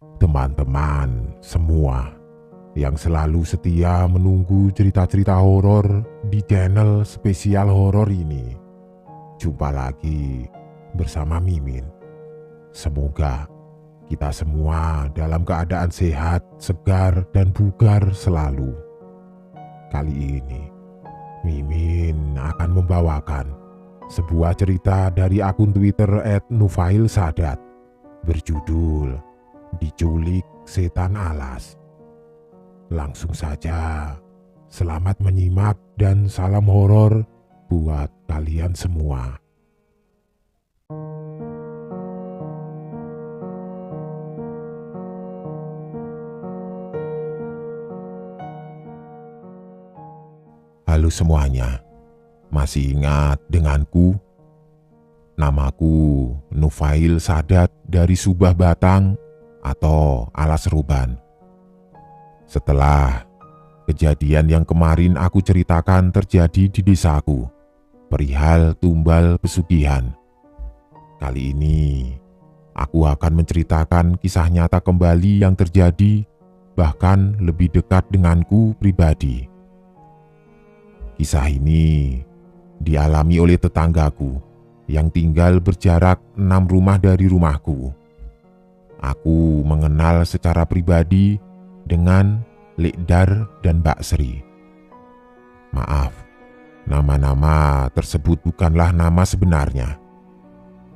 teman-teman semua yang selalu setia menunggu cerita-cerita horor di channel spesial horor ini. Jumpa lagi bersama Mimin. Semoga kita semua dalam keadaan sehat, segar, dan bugar selalu. Kali ini Mimin akan membawakan sebuah cerita dari akun Twitter @nufailsadat berjudul Diculik Setan Alas. Langsung saja, selamat menyimak dan salam horor buat kalian semua. Halo semuanya, masih ingat denganku? Namaku Nufail Sadat dari Subah Batang atau Alas Ruban. Setelah kejadian yang kemarin aku ceritakan terjadi di desaku, perihal tumbal pesugihan, kali ini aku akan menceritakan kisah nyata kembali yang terjadi, bahkan lebih dekat denganku pribadi. Kisah ini dialami oleh tetanggaku yang tinggal berjarak 6 rumah dari rumahku. Aku mengenal secara pribadi dengan Lekdar dan Mbak Sri. Maaf, nama-nama tersebut bukanlah nama sebenarnya.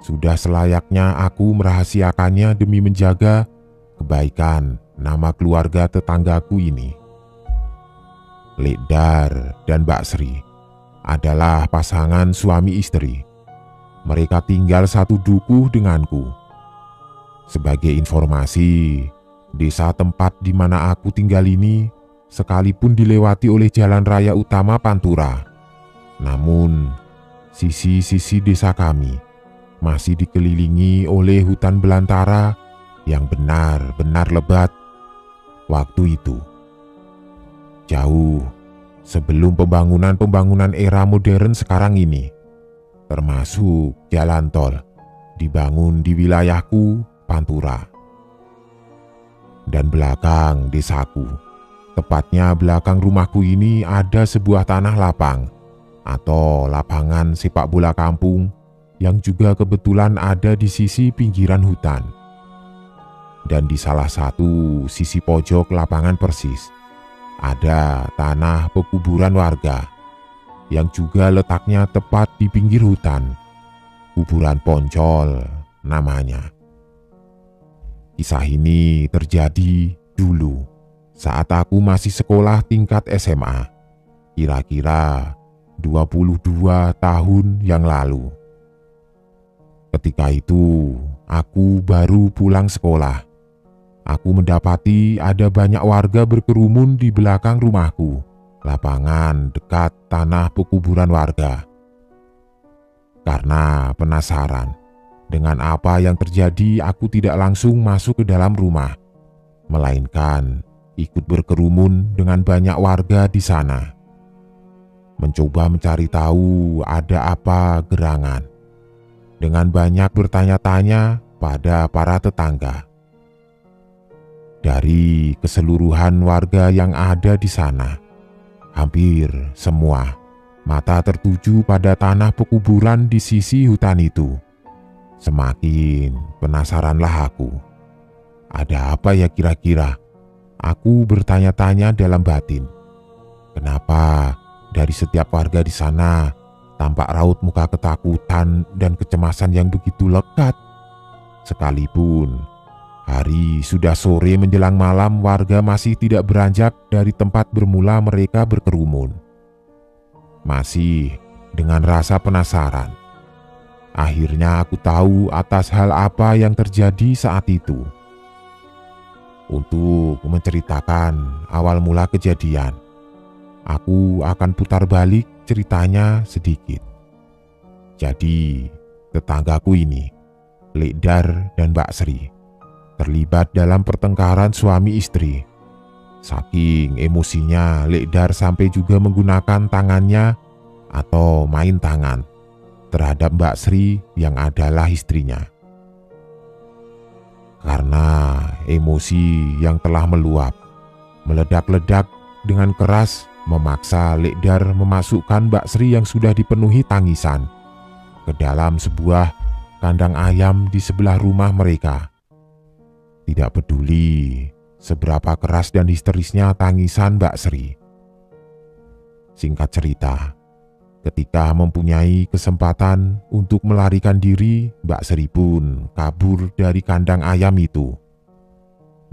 Sudah selayaknya aku merahasiakannya demi menjaga kebaikan nama keluarga tetanggaku ini. Lekdar dan Mbak Sri adalah pasangan suami istri. Mereka tinggal satu dukuh denganku. Sebagai informasi, desa tempat di mana aku tinggal ini sekalipun dilewati oleh jalan raya utama Pantura, namun sisi-sisi desa kami masih dikelilingi oleh hutan belantara yang benar-benar lebat waktu itu. Jauh sebelum pembangunan era modern sekarang ini, termasuk jalan tol, dibangun di wilayahku Pantura. Dan belakang desaku, tepatnya belakang rumahku ini ada sebuah tanah lapang atau lapangan sepak bola kampung yang juga kebetulan ada di sisi pinggiran hutan. Dan di salah satu sisi pojok lapangan persis ada tanah pekuburan warga yang juga letaknya tepat di pinggir hutan. Kuburan Poncol namanya. Kisah ini terjadi dulu saat aku masih sekolah tingkat SMA, kira-kira 22 tahun yang lalu. Ketika itu aku baru pulang sekolah. Aku mendapati ada banyak warga berkerumun di belakang rumahku, lapangan dekat tanah pekuburan warga. Karena penasaran dengan apa yang terjadi, aku tidak langsung masuk ke dalam rumah, melainkan ikut berkerumun dengan banyak warga di sana. Mencoba mencari tahu ada apa gerangan, dengan banyak bertanya-tanya pada para tetangga. Dari keseluruhan warga yang ada di sana, hampir semua mata tertuju pada tanah pekuburan di sisi hutan itu. Semakin penasaranlah aku. Ada apa ya kira-kira? Aku bertanya-tanya dalam batin. Kenapa dari setiap warga di sana tampak raut muka ketakutan dan kecemasan yang begitu lekat? Sekalipun hari sudah sore menjelang malam, warga masih tidak beranjak dari tempat bermula mereka berkerumun. Masih dengan rasa penasaran, akhirnya aku tahu atas hal apa yang terjadi saat itu. Untuk menceritakan awal mula kejadian, aku akan putar balik ceritanya sedikit. Jadi, tetanggaku ini, Lekdar dan Mbak Sri, terlibat dalam pertengkaran suami istri. Saking emosinya, Lekdar sampai juga menggunakan tangannya atau main tangan terhadap Mbak Sri yang adalah istrinya. karena emosi yang telah meluap, meledak-ledak dengan keras memaksa Lekdar memasukkan Mbak Sri yang sudah dipenuhi tangisan ke dalam sebuah kandang ayam di sebelah rumah mereka. Tidak peduli seberapa keras dan histerisnya tangisan Mbak Sri. Singkat cerita, ketika mempunyai kesempatan untuk melarikan diri, Mbak Sri pun kabur dari kandang ayam itu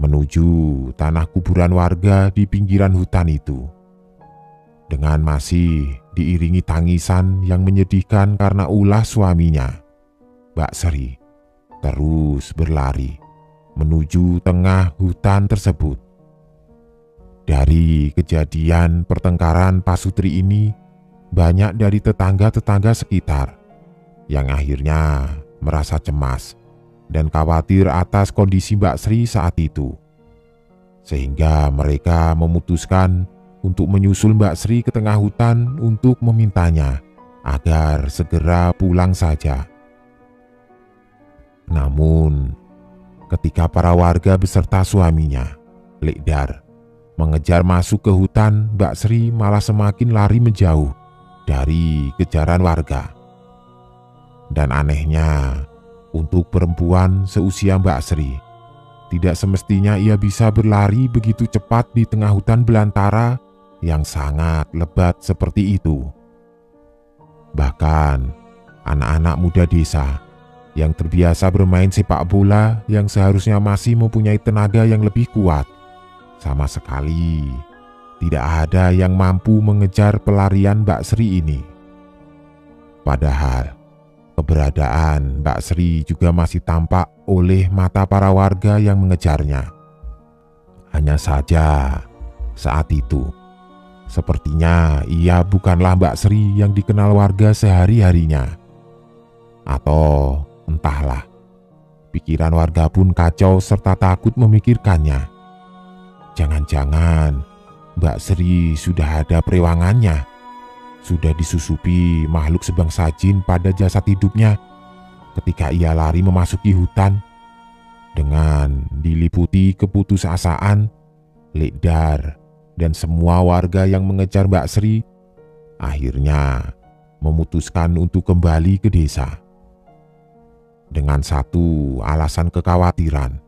menuju tanah kuburan warga di pinggiran hutan itu. Dengan masih diiringi tangisan yang menyedihkan karena ulah suaminya, Mbak Sri terus berlari menuju tengah hutan tersebut. Dari kejadian pertengkaran pasutri ini, banyak dari tetangga-tetangga sekitar yang akhirnya merasa cemas dan khawatir atas kondisi Mbak Sri saat itu. Sehingga mereka memutuskan untuk menyusul Mbak Sri ke tengah hutan untuk memintanya agar segera pulang saja. Namun, ketika para warga beserta suaminya, Lekdar, mengejar masuk ke hutan, Mbak Sri malah semakin lari menjauh dari kejaran warga. Dan anehnya, untuk perempuan seusia Mbak Sri, tidak semestinya ia bisa berlari begitu cepat di tengah hutan belantara yang sangat lebat seperti itu. Bahkan, anak-anak muda desa yang terbiasa bermain sepak bola yang seharusnya masih mempunyai tenaga yang lebih kuat, sama sekali tidak ada yang mampu mengejar pelarian Mbak Sri ini. Padahal, keberadaan Mbak Sri juga masih tampak oleh mata para warga yang mengejarnya. Hanya saja, saat itu, sepertinya ia bukanlah Mbak Sri yang dikenal warga sehari-harinya. Atau entahlah, pikiran warga pun kacau serta takut memikirkannya. Jangan-jangan Mbak Sri sudah ada perewangannya, sudah disusupi makhluk sebangsa jin pada jasad hidupnya ketika ia lari memasuki hutan. Dengan diliputi keputusasaan, Lekdar dan semua warga yang mengejar Mbak Sri akhirnya memutuskan untuk kembali ke desa. Dengan satu alasan kekhawatiran,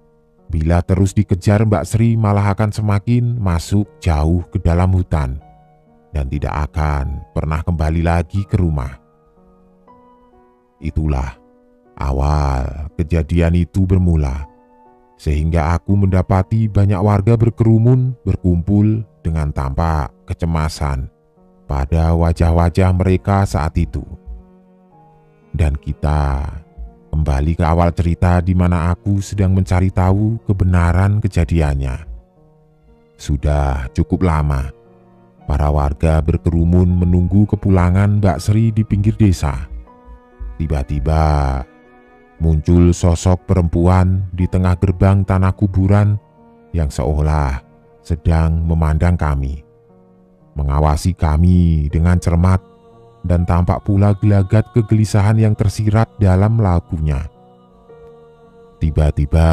bila terus dikejar Mbak Sri malah akan semakin masuk jauh ke dalam hutan dan tidak akan pernah kembali lagi ke rumah. Itulah awal kejadian itu bermula, sehingga aku mendapati banyak warga berkerumun berkumpul dengan tampak kecemasan pada wajah-wajah mereka saat itu. Dan kita kembali ke awal cerita di mana aku sedang mencari tahu kebenaran kejadiannya. Sudah cukup lama, para warga berkerumun menunggu kepulangan Mbak Sri di pinggir desa. Tiba-tiba muncul sosok perempuan di tengah gerbang tanah kuburan yang seolah sedang memandang kami, mengawasi kami dengan cermat, dan tampak pula gelagat kegelisahan yang tersirat dalam lagunya. Tiba-tiba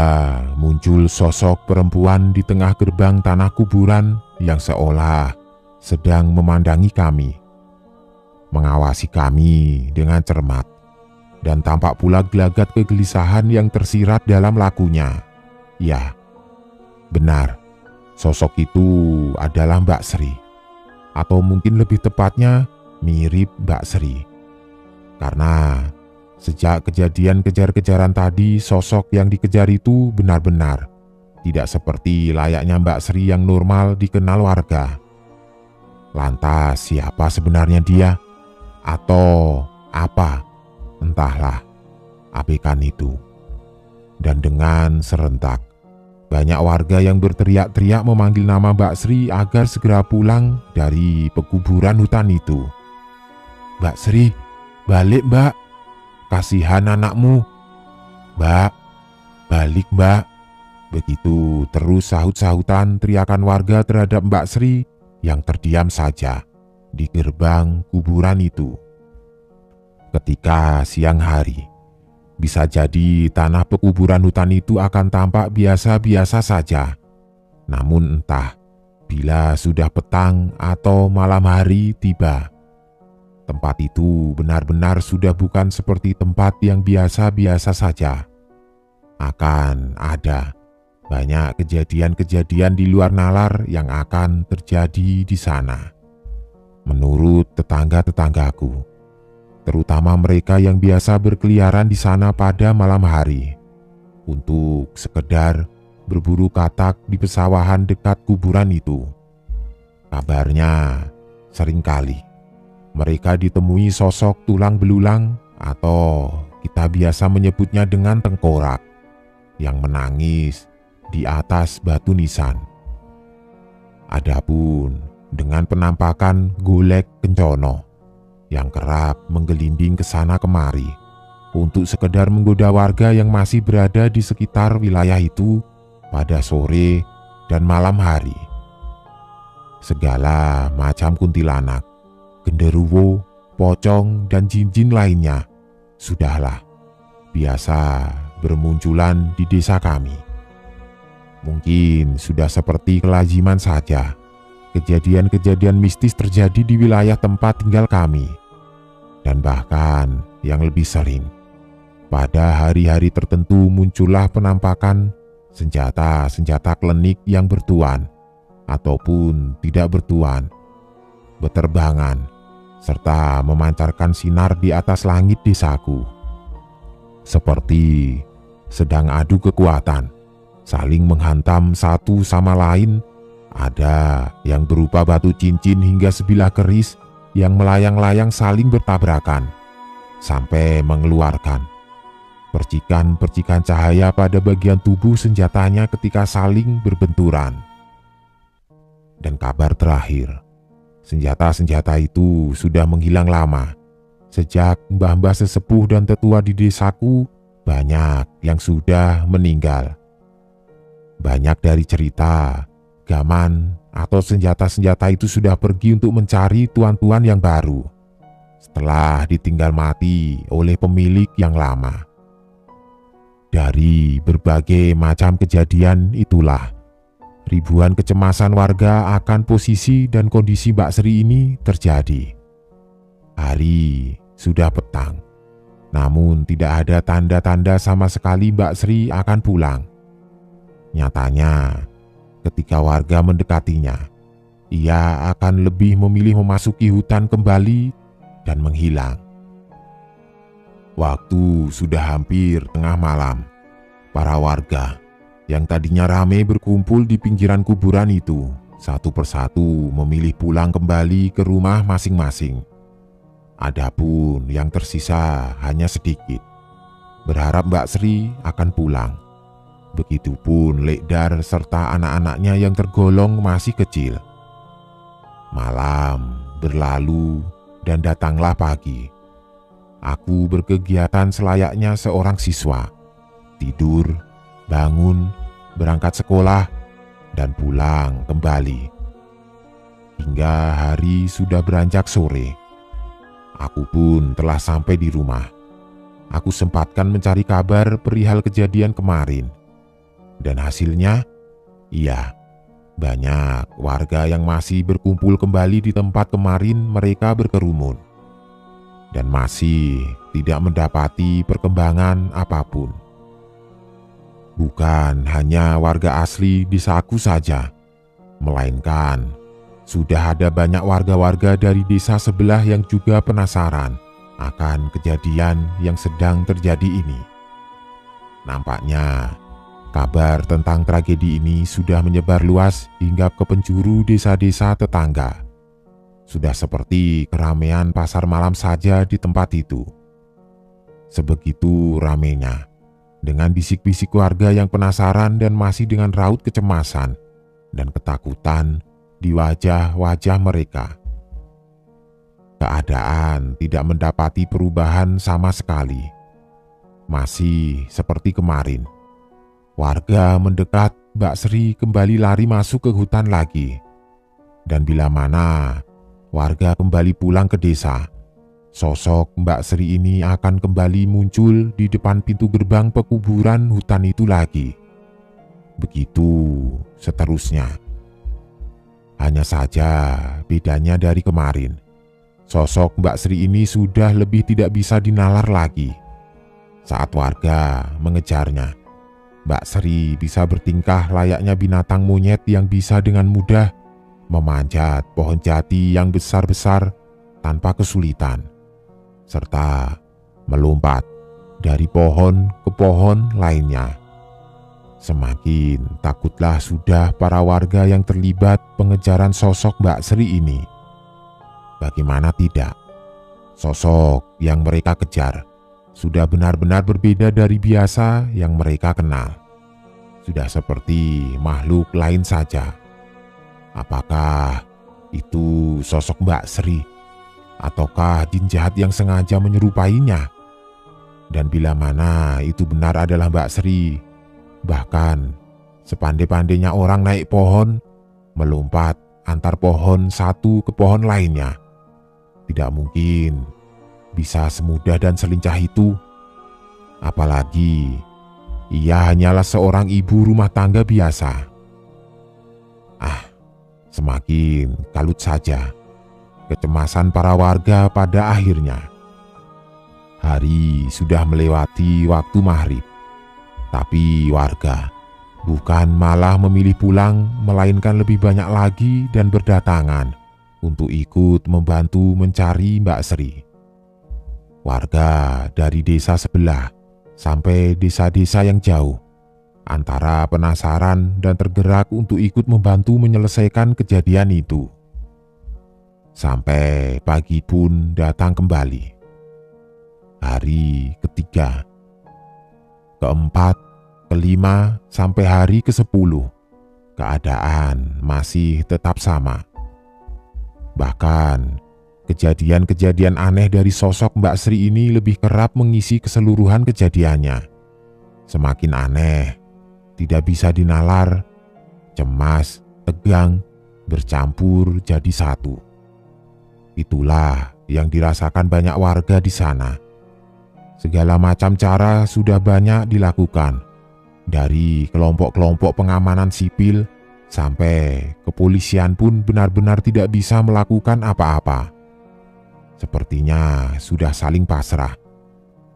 muncul sosok perempuan di tengah gerbang tanah kuburan yang seolah sedang memandangi kami, mengawasi kami dengan cermat, dan tampak pula gelagat kegelisahan yang tersirat dalam lagunya. Ya, benar, sosok itu adalah Mbak Sri, atau mungkin lebih tepatnya mirip Mbak Sri. Karena sejak kejadian kejar-kejaran tadi, sosok yang dikejar itu benar-benar tidak seperti layaknya Mbak Sri yang normal dikenal warga. Lantas siapa sebenarnya dia? Atau apa? Entahlah, abaikan itu. Dan dengan serentak, banyak warga yang berteriak-teriak memanggil nama Mbak Sri agar segera pulang dari pekuburan hutan itu. "Mbak Sri, balik Mbak, kasihan anakmu. Mbak, balik Mbak." Begitu terus sahut-sahutan teriakan warga terhadap Mbak Sri yang terdiam saja di gerbang kuburan itu. Ketika siang hari, Bisa jadi tanah pekuburan hutan itu akan tampak biasa-biasa saja. Namun entah bila sudah petang atau malam hari tiba, tempat itu benar-benar sudah bukan seperti tempat yang biasa-biasa saja. Akan ada banyak kejadian-kejadian di luar nalar yang akan terjadi di sana. Menurut tetangga-tetanggaku, terutama mereka yang biasa berkeliaran di sana pada malam hari, untuk sekedar berburu katak di pesawahan dekat kuburan itu. Kabarnya, seringkali mereka ditemui sosok tulang belulang atau kita biasa menyebutnya dengan tengkorak yang menangis di atas batu nisan. Adapun dengan penampakan golek kencono yang kerap menggelinding ke sana kemari untuk sekedar menggoda warga yang masih berada di sekitar wilayah itu pada sore dan malam hari. Segala macam kuntilanak, genderuwo, pocong, dan jin-jin lainnya sudahlah biasa bermunculan di desa kami. Mungkin sudah seperti kelaziman saja kejadian-kejadian mistis terjadi di wilayah tempat tinggal kami. Dan bahkan yang lebih sering, pada hari-hari tertentu muncullah penampakan senjata-senjata klinik yang bertuan ataupun tidak bertuan, berterbangan, serta memancarkan sinar di atas langit desaku. Seperti sedang adu kekuatan, saling menghantam satu sama lain. Ada yang berupa batu cincin hingga sebilah keris yang melayang-layang saling bertabrakan, sampai mengeluarkan percikan-percikan cahaya pada bagian tubuh senjatanya ketika saling berbenturan. Dan kabar terakhir, senjata-senjata itu sudah menghilang lama. Sejak mbah-mbah sesepuh dan tetua di desaku, banyak yang sudah meninggal. Banyak dari cerita, gaman, atau senjata-senjata itu sudah pergi untuk mencari tuan-tuan yang baru setelah ditinggal mati oleh pemilik yang lama. Dari berbagai macam kejadian itulah, ribuan kecemasan warga akan posisi dan kondisi Mbak Sri ini terjadi. Hari sudah petang, namun tidak ada tanda-tanda sama sekali Mbak Sri akan pulang. Nyatanya, ketika warga mendekatinya, ia akan lebih memilih memasuki hutan kembali dan menghilang. Waktu sudah hampir tengah malam. Para warga yang tadinya ramai berkumpul di pinggiran kuburan itu, satu persatu memilih pulang kembali ke rumah masing-masing. Adapun yang tersisa hanya sedikit, berharap Mbak Sri akan pulang. Begitupun Lekdar serta anak-anaknya yang tergolong masih kecil. Malam berlalu dan datanglah pagi. Aku berkegiatan selayaknya seorang siswa. Tidur, bangun, berangkat sekolah, dan pulang kembali. Hingga hari sudah beranjak sore. Aku pun telah sampai di rumah. Aku sempatkan mencari kabar perihal kejadian kemarin. Dan hasilnya, iya, banyak warga yang masih berkumpul kembali di tempat kemarin mereka berkerumun. Dan masih tidak mendapati perkembangan apapun. Bukan hanya warga asli desaku saja, melainkan sudah ada banyak warga-warga dari desa sebelah yang juga penasaran akan kejadian yang sedang terjadi ini. Nampaknya kabar tentang tragedi ini sudah menyebar luas hingga ke penjuru desa-desa tetangga. Sudah seperti keramaian pasar malam saja di tempat itu. Sebegitu ramainya, dengan bisik-bisik warga yang penasaran dan masih dengan raut kecemasan dan ketakutan di wajah-wajah mereka. Keadaan tidak mendapati perubahan sama sekali. Masih seperti kemarin. Warga mendekat Mbak Sri kembali lari masuk ke hutan lagi. Dan bila mana warga kembali pulang ke desa, sosok Mbak Sri ini akan kembali muncul di depan pintu gerbang pekuburan hutan itu lagi. Begitu seterusnya. Hanya saja bedanya dari kemarin, sosok Mbak Sri ini sudah lebih tidak bisa dinalar lagi. Saat warga mengejarnya, Mbak Sri bisa bertingkah layaknya binatang monyet yang bisa dengan mudah memanjat pohon jati yang besar-besar tanpa kesulitan, serta melompat dari pohon ke pohon lainnya. Semakin takutlah sudah para warga yang terlibat pengejaran sosok Mbak Sri ini. Bagaimana tidak, sosok yang mereka kejar sudah benar-benar berbeda dari biasa yang mereka kenal. Sudah seperti makhluk lain saja. Apakah itu sosok Mbak Sri? Ataukah jin jahat yang sengaja menyerupainya? Dan bila mana itu benar adalah Mbak Sri, bahkan sepandai-pandainya orang naik pohon, melompat antar pohon satu ke pohon lainnya, tidak mungkin bisa semudah dan selincah itu. Apalagi ia hanyalah seorang ibu rumah tangga biasa. Semakin kalut saja kecemasan para warga pada akhirnya. Hari sudah melewati waktu maghrib. Tapi warga bukan malah memilih pulang, melainkan lebih banyak lagi dan berdatangan untuk ikut membantu mencari Mbak Sri. Warga dari desa sebelah sampai desa-desa yang jauh, antara penasaran dan tergerak untuk ikut membantu menyelesaikan kejadian itu. Sampai pagi pun datang kembali. Hari ketiga, keempat, kelima, sampai hari ke-10, keadaan masih tetap sama. Bahkan, kejadian-kejadian aneh dari sosok Mbak Sri ini lebih kerap mengisi keseluruhan kejadiannya. Semakin aneh, tidak bisa dinalar, cemas, tegang, bercampur jadi satu. Itulah yang dirasakan banyak warga di sana. Segala macam cara sudah banyak dilakukan, dari kelompok-kelompok pengamanan sipil sampai kepolisian pun benar-benar tidak bisa melakukan apa-apa. Sepertinya sudah saling pasrah,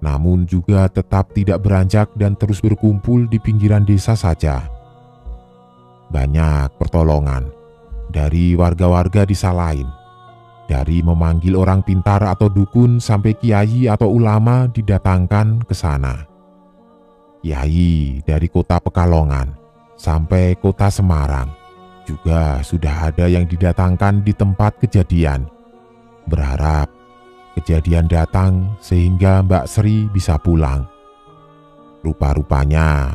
namun juga tetap tidak beranjak dan terus berkumpul di pinggiran desa saja. Banyak pertolongan dari warga-warga desa lain. Dari memanggil orang pintar atau dukun sampai kiai atau ulama didatangkan ke sana. Kiai dari kota Pekalongan sampai kota Semarang juga sudah ada yang didatangkan di tempat kejadian, berharap kejadian datang sehingga Mbak Sri bisa pulang. Rupa-rupanya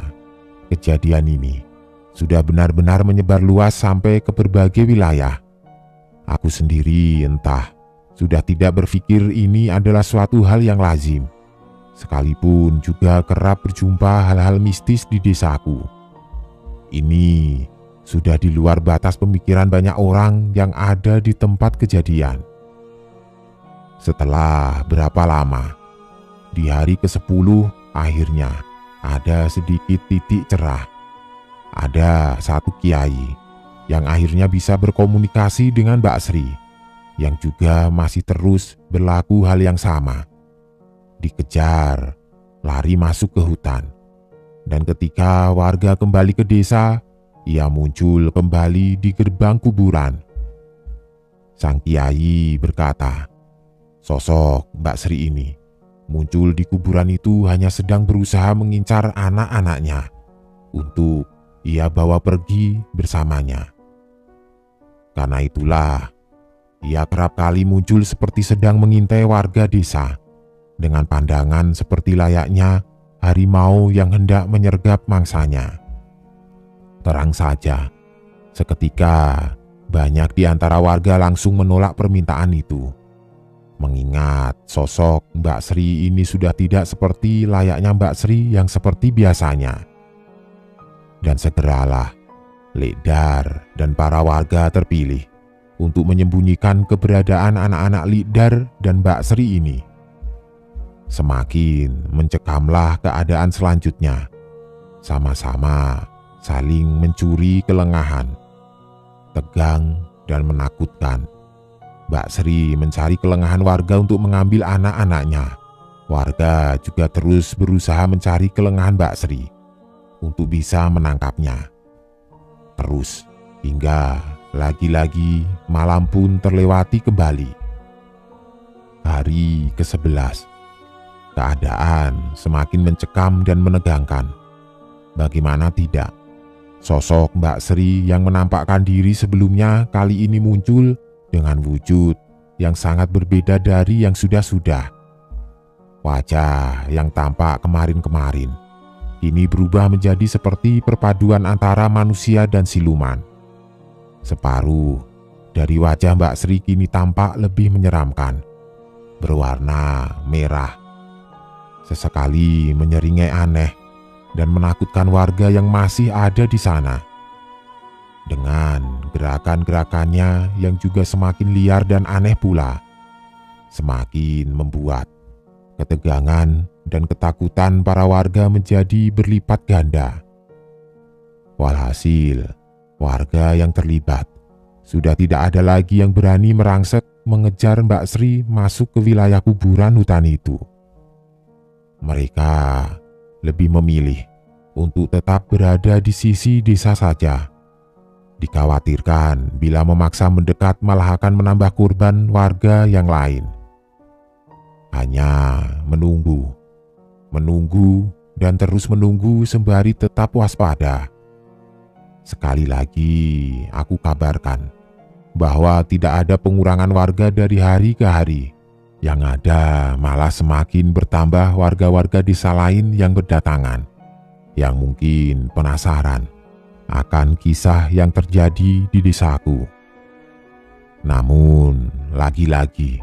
kejadian ini sudah benar-benar menyebar luas sampai ke berbagai wilayah. Aku sendiri entah sudah tidak berpikir ini adalah suatu hal yang lazim. Sekalipun juga kerap berjumpa hal-hal mistis di desaku. Ini sudah di luar batas pemikiran banyak orang yang ada di tempat kejadian. Setelah berapa lama, di hari ke-10 akhirnya ada sedikit titik cerah. Ada satu kiai yang akhirnya bisa berkomunikasi dengan Mbak Sri, yang juga masih terus berlaku hal yang sama. Dikejar, lari masuk ke hutan. Dan ketika warga kembali ke desa, ia muncul kembali di gerbang kuburan. Sang kiai berkata, sosok Mbak Sri ini muncul di kuburan itu hanya sedang berusaha mengincar anak-anaknya untuk ia bawa pergi bersamanya. Karena itulah, ia kerap kali muncul seperti sedang mengintai warga desa, dengan pandangan seperti layaknya harimau yang hendak menyergap mangsanya. Terang saja, seketika banyak di antara warga langsung menolak permintaan itu. Mengingat sosok Mbak Sri ini sudah tidak seperti layaknya Mbak Sri yang seperti biasanya. Dan segeralah Lekdar dan para warga terpilih untuk menyembunyikan keberadaan anak-anak Likdar dan Mbak Sri ini. Semakin mencekamlah keadaan selanjutnya. Sama-sama saling mencuri kelengahan, tegang dan menakutkan. Mbak Sri mencari kelengahan warga untuk mengambil anak-anaknya. Warga juga terus berusaha mencari kelengahan Mbak Sri untuk bisa menangkapnya. Terus hingga lagi-lagi malam pun terlewati kembali. Hari ke-11. Keadaan semakin mencekam dan menegangkan. Bagaimana tidak, sosok Mbak Sri yang menampakkan diri sebelumnya kali ini muncul dengan wujud yang sangat berbeda dari yang sudah-sudah. Wajah yang tampak kemarin-kemarin kini berubah menjadi seperti perpaduan antara manusia dan siluman. Separuh dari wajah Mbak Sri kini tampak lebih menyeramkan, berwarna merah. Sesekali menyeringai aneh dan menakutkan warga yang masih ada di sana. Dengan gerakan-gerakannya yang juga semakin liar dan aneh pula, semakin membuat ketegangan dan ketakutan para warga menjadi berlipat ganda. Walhasil, warga yang terlibat sudah tidak ada lagi yang berani merangsek mengejar Mbak Sri masuk ke wilayah kuburan hutan itu. Mereka lebih memilih untuk tetap berada di sisi desa saja. Dikhawatirkan bila memaksa mendekat malah akan menambah korban warga yang lain. Hanya menunggu dan terus menunggu sembari tetap waspada. Sekali lagi aku kabarkan bahwa tidak ada pengurangan warga dari hari ke hari. Yang ada malah semakin bertambah warga-warga desa lain yang berdatangan, yang mungkin penasaran akan kisah yang terjadi di desaku. Namun, lagi-lagi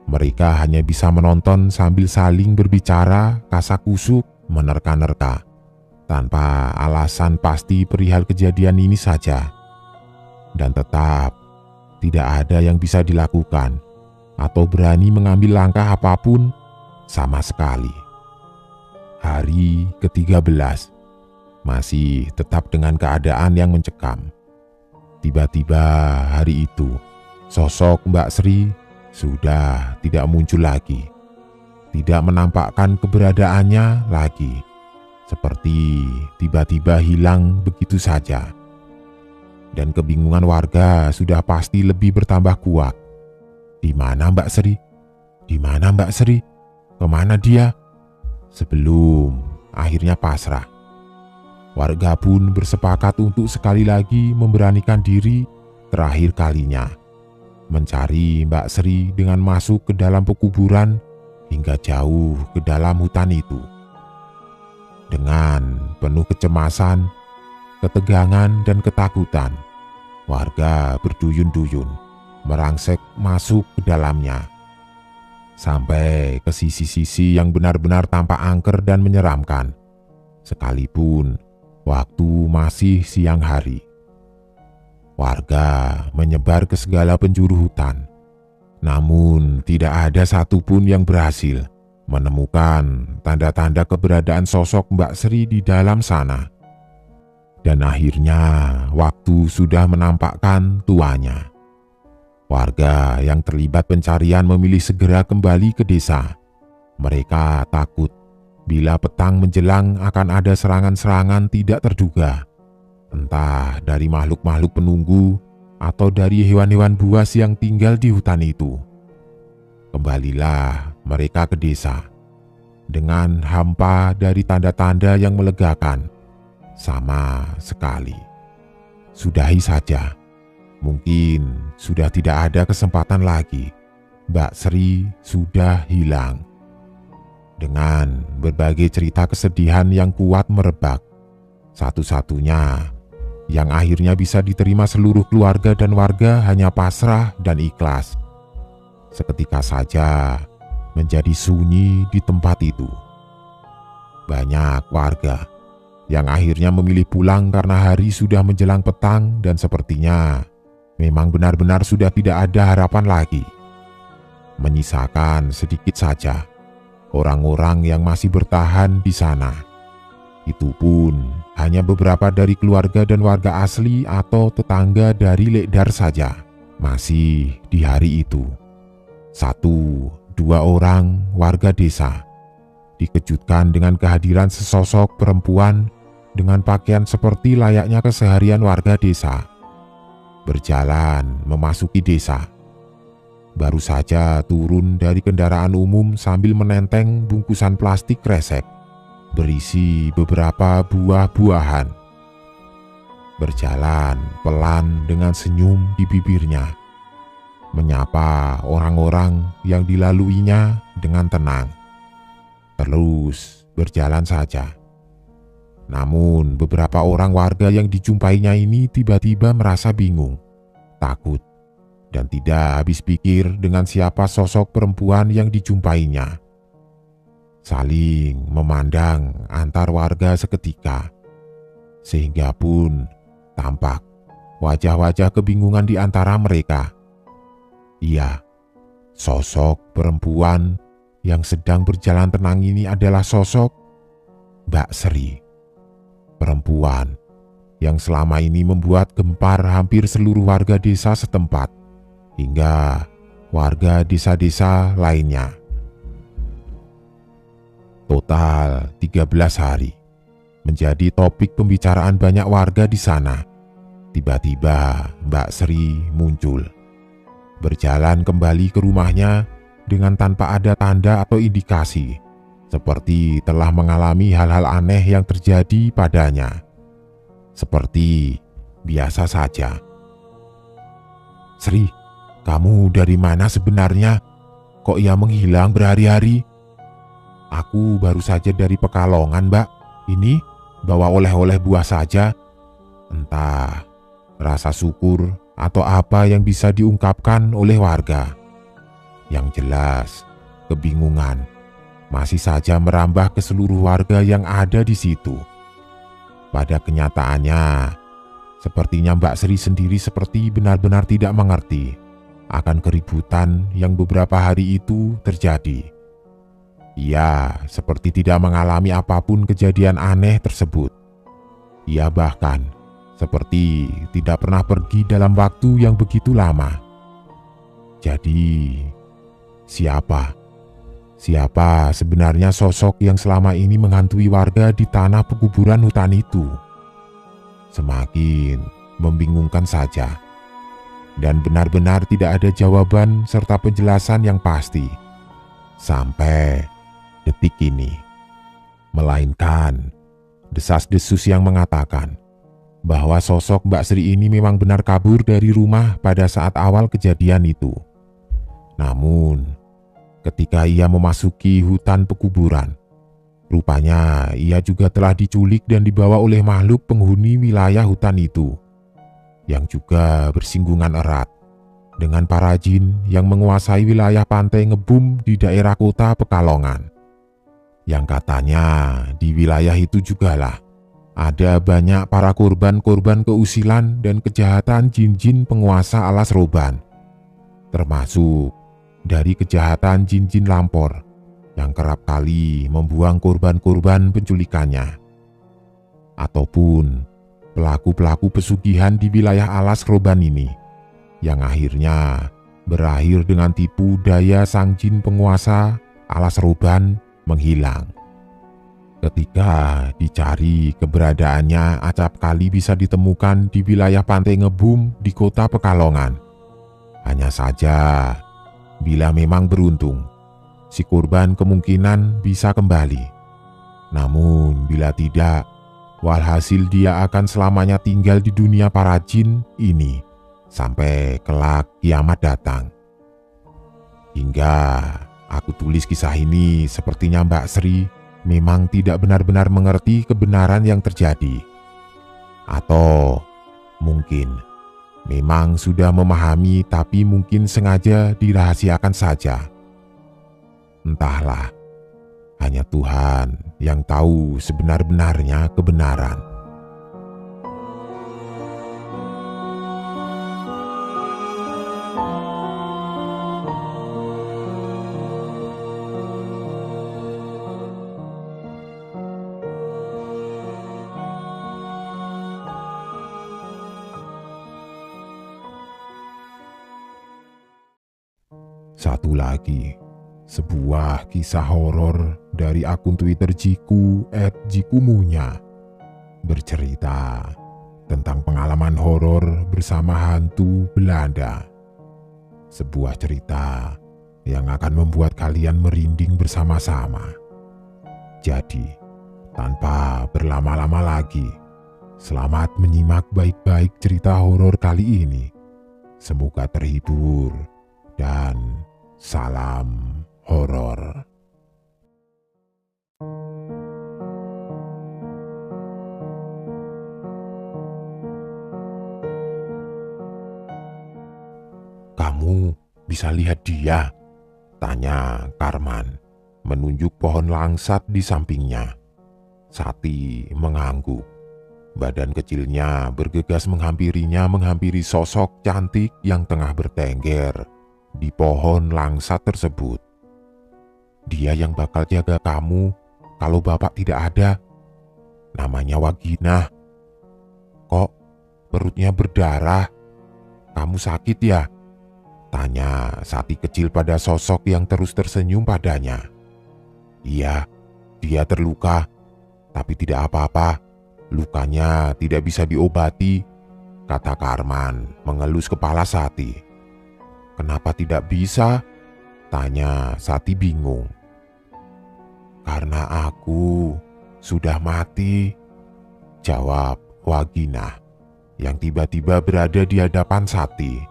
mereka hanya bisa menonton sambil saling berbicara kasak-kusuk, menerka-nerka, tanpa alasan pasti perihal kejadian ini saja. Dan tetap tidak ada yang bisa dilakukan atau berani mengambil langkah apapun sama sekali. Hari ke-13 masih tetap dengan keadaan yang mencekam. Tiba-tiba hari itu, sosok Mbak Sri sudah tidak muncul lagi. Tidak menampakkan keberadaannya lagi. Seperti tiba-tiba hilang begitu saja. Dan kebingungan warga sudah pasti lebih bertambah kuat. Di mana Mbak Sri? Di mana Mbak Sri? Kemana dia? Sebelum akhirnya pasrah. Warga pun bersepakat untuk sekali lagi memberanikan diri terakhir kalinya. Mencari Mbak Sri dengan masuk ke dalam pekuburan hingga jauh ke dalam hutan itu. Dengan penuh kecemasan, ketegangan dan ketakutan, warga berduyun-duyun merangsek masuk ke dalamnya. Sampai ke sisi-sisi yang benar-benar tampak angker dan menyeramkan. Sekalipun waktu masih siang hari. Warga menyebar ke segala penjuru hutan. Namun tidak ada satupun yang berhasil menemukan tanda-tanda keberadaan sosok Mbak Sri di dalam sana. Dan akhirnya waktu sudah menampakkan tuanya. Warga yang terlibat pencarian memilih segera kembali ke desa. Mereka takut bila petang menjelang akan ada serangan-serangan tidak terduga. Entah dari makhluk-makhluk penunggu atau dari hewan-hewan buas yang tinggal di hutan itu. Kembalilah mereka ke desa dengan hampa dari tanda-tanda yang melegakan. Sama sekali. Sudahi saja. Mungkin sudah tidak ada kesempatan lagi. Mbak Sri sudah hilang. Dengan berbagai cerita kesedihan yang kuat merebak, satu-satunya yang akhirnya bisa diterima seluruh keluarga dan warga hanya pasrah dan ikhlas. Seketika saja menjadi sunyi di tempat itu. Banyak warga yang akhirnya memilih pulang karena hari sudah menjelang petang dan sepertinya memang benar-benar sudah tidak ada harapan lagi. Menyisakan sedikit saja orang-orang yang masih bertahan di sana. Itu pun hanya beberapa dari keluarga dan warga asli atau tetangga dari Lekdar saja. Masih di hari itu, 1-2 orang warga desa dikejutkan dengan kehadiran sesosok perempuan dengan pakaian seperti layaknya keseharian warga desa, berjalan memasuki desa. Baru saja turun dari kendaraan umum sambil menenteng bungkusan plastik kresek berisi beberapa buah-buahan. Berjalan pelan dengan senyum di bibirnya, menyapa orang-orang yang dilaluinya dengan tenang. Terus berjalan saja. Namun beberapa orang warga yang dijumpainya ini tiba-tiba merasa bingung, takut, dan tidak habis pikir dengan siapa sosok perempuan yang dijumpainya. Saling memandang antar warga seketika, sehingga pun tampak wajah-wajah kebingungan di antara mereka. Iya, sosok perempuan yang sedang berjalan tenang ini adalah sosok Mbak Sri. Perempuan yang selama ini membuat gempar hampir seluruh warga desa setempat, hingga warga desa-desa lainnya. Total 13 hari menjadi topik pembicaraan banyak warga di sana. Tiba-tiba Mbak Sri muncul, berjalan kembali ke rumahnya dengan tanpa ada tanda atau indikasi, seperti telah mengalami hal-hal aneh yang terjadi padanya. Seperti biasa saja. "Sri, kamu dari mana sebenarnya? Kok ia menghilang berhari-hari?" "Aku baru saja dari Pekalongan, Mbak. Ini bawa oleh-oleh buah saja." Entah rasa syukur atau apa yang bisa diungkapkan oleh warga. Yang jelas, kebingungan masih saja merambah ke seluruh warga yang ada di situ. Pada kenyataannya, sepertinya Mbak Sri sendiri seperti benar-benar tidak mengerti akan keributan yang beberapa hari itu terjadi. Ia seperti tidak mengalami apapun kejadian aneh tersebut. Ia bahkan seperti tidak pernah pergi dalam waktu yang begitu lama. Jadi, siapa sebenarnya sosok yang selama ini menghantui warga di tanah pekuburan hutan itu? Semakin membingungkan saja. Dan benar-benar tidak ada jawaban serta penjelasan yang pasti sampai detik ini. Melainkan desas-desus yang mengatakan bahwa sosok Mbak Sri ini memang benar kabur dari rumah pada saat awal kejadian itu. Namun, ketika ia memasuki hutan pekuburan, rupanya ia juga telah diculik dan dibawa oleh makhluk penghuni wilayah hutan itu, yang juga bersinggungan erat dengan para jin yang menguasai wilayah pantai Ngebum di daerah kota Pekalongan. Yang katanya di wilayah itu jugalah ada banyak para korban-korban keusilan dan kejahatan jin-jin penguasa alas roban, termasuk dari kejahatan jin-jin lampor yang kerap kali membuang korban-korban penculikannya, ataupun pelaku-pelaku pesugihan di wilayah alas roban ini, yang akhirnya berakhir dengan tipu daya sang jin penguasa alas roban menghilang. Ketika dicari keberadaannya acap kali bisa ditemukan di wilayah pantai Ngebum di kota Pekalongan. Hanya saja, bila memang beruntung, si korban kemungkinan bisa kembali. Namun bila tidak, walhasil dia akan selamanya tinggal di dunia para jin ini sampai kelak kiamat datang. Hingga aku tulis kisah ini, sepertinya Mbak Sri memang tidak benar-benar mengerti kebenaran yang terjadi. Atau mungkin memang sudah memahami tapi mungkin sengaja dirahasiakan saja. Entahlah, hanya Tuhan yang tahu sebenar-benarnya kebenaran. Satu lagi, sebuah kisah horor dari akun Twitter Jiku @jikumunya bercerita tentang pengalaman horor bersama hantu Belanda. Sebuah cerita yang akan membuat kalian merinding bersama-sama. Jadi, tanpa berlama-lama lagi, selamat menyimak baik-baik cerita horor kali ini. Semoga terhibur dan salam horor. "Kamu bisa lihat dia?" tanya Karman, menunjuk pohon langsat di sampingnya. Sati mengangguk. Badan kecilnya bergegas menghampiri sosok cantik yang tengah bertengger di pohon langsat tersebut. "Dia yang bakal jaga kamu kalau bapak tidak ada. Namanya Waginah." "Kok perutnya berdarah? Kamu sakit ya?" tanya Sati kecil pada sosok yang terus tersenyum padanya. "Iya, dia terluka, tapi tidak apa-apa. Lukanya tidak bisa diobati," kata Karman mengelus kepala Sati. "Kenapa tidak bisa?" tanya Sati bingung. "Karena aku sudah mati," jawab Waginah yang tiba-tiba berada di hadapan Sati,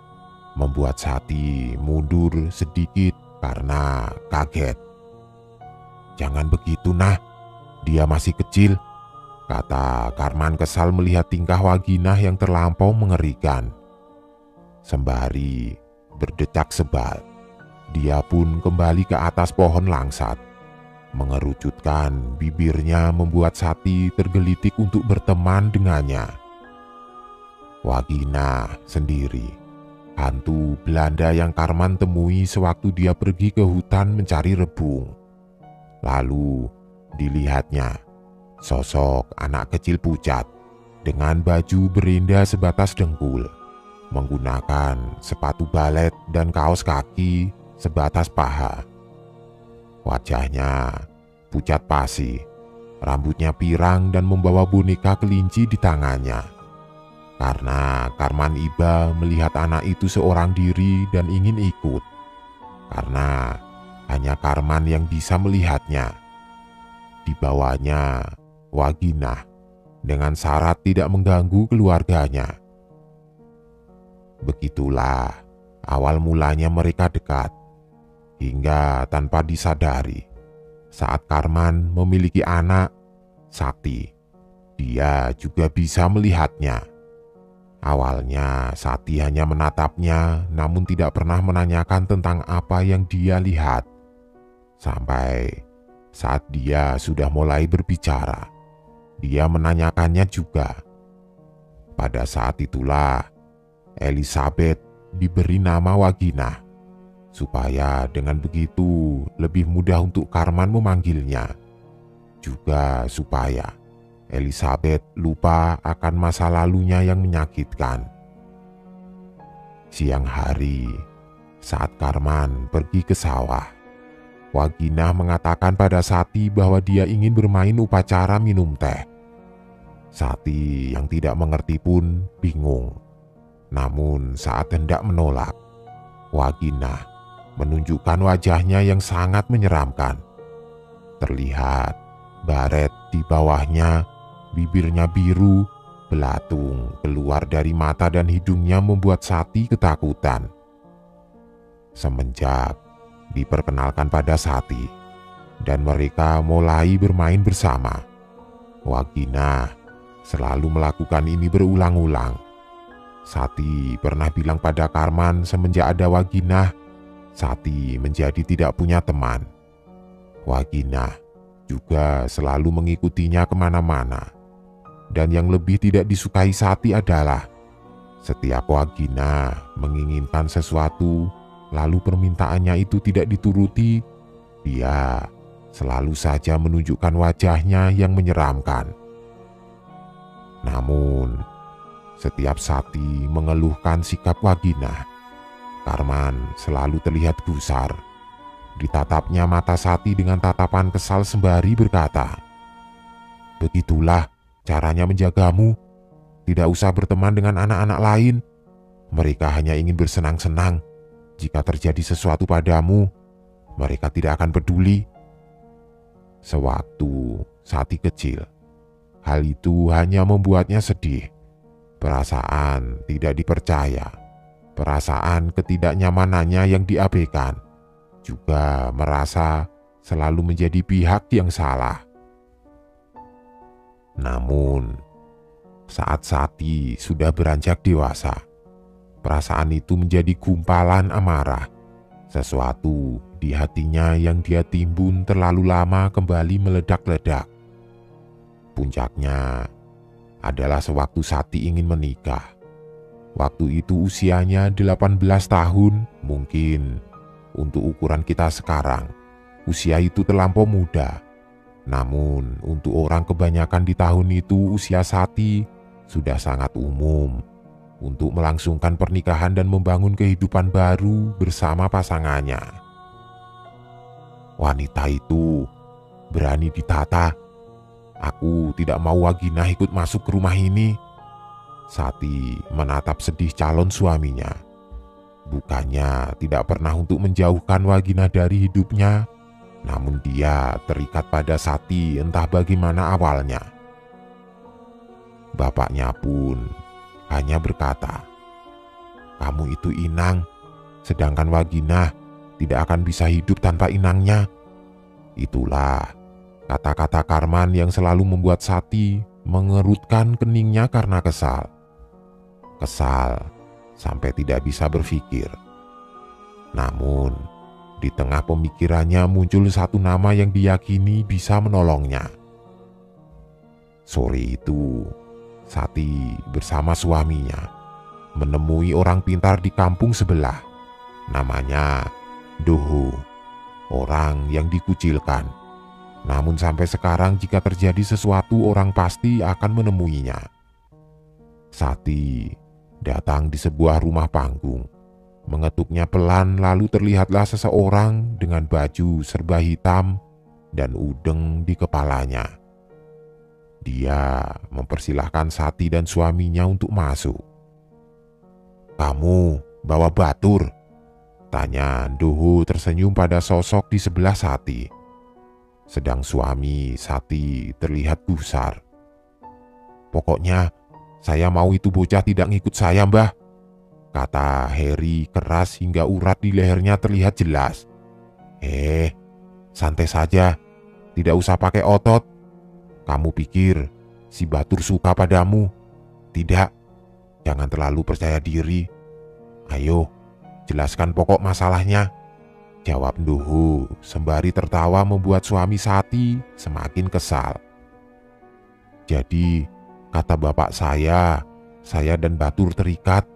membuat Sati mundur sedikit karena kaget. "Jangan begitu, nah, dia masih kecil," kata Karman kesal melihat tingkah Waginah yang terlampau mengerikan. Sembari berdecak sebal, dia pun kembali ke atas pohon langsat. Mengerucutkan bibirnya membuat Sati tergelitik untuk berteman dengannya. Waginah sendiri, hantu Belanda yang Karman temui sewaktu dia pergi ke hutan mencari rebung. Lalu dilihatnya sosok anak kecil pucat dengan baju berinda sebatas dengkul, menggunakan sepatu balet dan kaos kaki sebatas paha. Wajahnya pucat pasi, rambutnya pirang dan membawa boneka kelinci di tangannya. Karena Karman iba melihat anak itu seorang diri dan ingin ikut, karena hanya Karman yang bisa melihatnya. Dibawanya Waginah dengan syarat tidak mengganggu keluarganya. Begitulah awal mulanya mereka dekat, hingga tanpa disadari saat Karman memiliki anak, Sati, dia juga bisa melihatnya. Awalnya Sati hanya menatapnya, namun tidak pernah menanyakan tentang apa yang dia lihat. Sampai saat dia sudah mulai berbicara, dia menanyakannya juga. Pada saat itulah Elizabeth diberi nama Waginah, supaya dengan begitu lebih mudah untuk Karman memanggilnya. Juga supaya Elizabeth lupa akan masa lalunya yang menyakitkan. Siang hari, saat Karman pergi ke sawah, Waginah mengatakan pada Sati bahwa dia ingin bermain upacara minum teh. Sati yang tidak mengerti pun bingung. Namun saat hendak menolak, Waginah menunjukkan wajahnya yang sangat menyeramkan. Terlihat baret di bawahnya, bibirnya biru, belatung keluar dari mata dan hidungnya membuat Sati ketakutan. Semenjak diperkenalkan pada Sati dan mereka mulai bermain bersama, Waginah selalu melakukan ini berulang-ulang. Sati pernah bilang pada Karman semenjak ada Waginah, Sati menjadi tidak punya teman. Waginah juga selalu mengikutinya kemana-mana. Dan yang lebih tidak disukai Sati adalah Setiap Wagina menginginkan sesuatu, lalu permintaannya itu tidak dituruti, dia selalu saja menunjukkan wajahnya yang menyeramkan. Namun, setiap Sati mengeluhkan sikap Wagina, Karman selalu terlihat gusar. Ditatapnya mata Sati dengan tatapan kesal sembari berkata, "Begitulah caranya menjagamu. Tidak usah berteman dengan anak-anak lain. Mereka hanya ingin bersenang-senang. Jika terjadi sesuatu padamu, mereka tidak akan peduli." Sewaktu Sati kecil, hal itu hanya membuatnya sedih. Perasaan tidak dipercaya, perasaan ketidaknyamanannya yang diabaikan, juga merasa selalu menjadi pihak yang salah. Namun, saat Sati sudah beranjak dewasa, perasaan itu menjadi gumpalan amarah. Sesuatu di hatinya yang dia timbun terlalu lama kembali meledak-ledak. Puncaknya adalah sewaktu Sati ingin menikah. Waktu itu usianya 18 tahun, mungkin untuk ukuran kita sekarang, usia itu terlampau muda. Namun untuk orang kebanyakan di tahun itu, usia Sati sudah sangat umum untuk melangsungkan pernikahan dan membangun kehidupan baru bersama pasangannya. Wanita itu berani ditata. Aku tidak mau Wagina ikut masuk ke rumah ini. Sati menatap sedih calon suaminya. Bukannya tidak pernah untuk menjauhkan Wagina dari hidupnya, namun dia terikat pada Sati entah bagaimana awalnya. Bapaknya pun hanya berkata, "Kamu itu inang, sedangkan Wagina tidak akan bisa hidup tanpa inangnya." Itulah kata-kata Karman yang selalu membuat Sati mengerutkan keningnya karena kesal. Kesal sampai tidak bisa berpikir. Namun, di tengah pemikirannya muncul satu nama yang diyakini bisa menolongnya. Sore itu, Sati bersama suaminya menemui orang pintar di kampung sebelah. Namanya Doho, orang yang dikucilkan. Namun sampai sekarang jika terjadi sesuatu orang pasti akan menemuinya. Sati datang di sebuah rumah panggung. Mengetuknya pelan, lalu terlihatlah seseorang dengan baju serba hitam dan udeng di kepalanya. Dia mempersilahkan Sati dan suaminya untuk masuk. "Kamu bawa batur?" tanya Doho tersenyum pada sosok di sebelah Sati. Sedang suami Sati terlihat gusar. "Pokoknya saya mau itu bocah tidak ngikut saya, Mbah," kata Heri keras hingga urat di lehernya terlihat jelas. Santai saja, tidak usah pakai otot. Kamu pikir si Batur suka padamu? Tidak, jangan terlalu percaya diri. Ayo, jelaskan pokok masalahnya," jawab Doho sembari tertawa membuat suami Sati semakin kesal. "Jadi, kata bapak saya dan Batur terikat.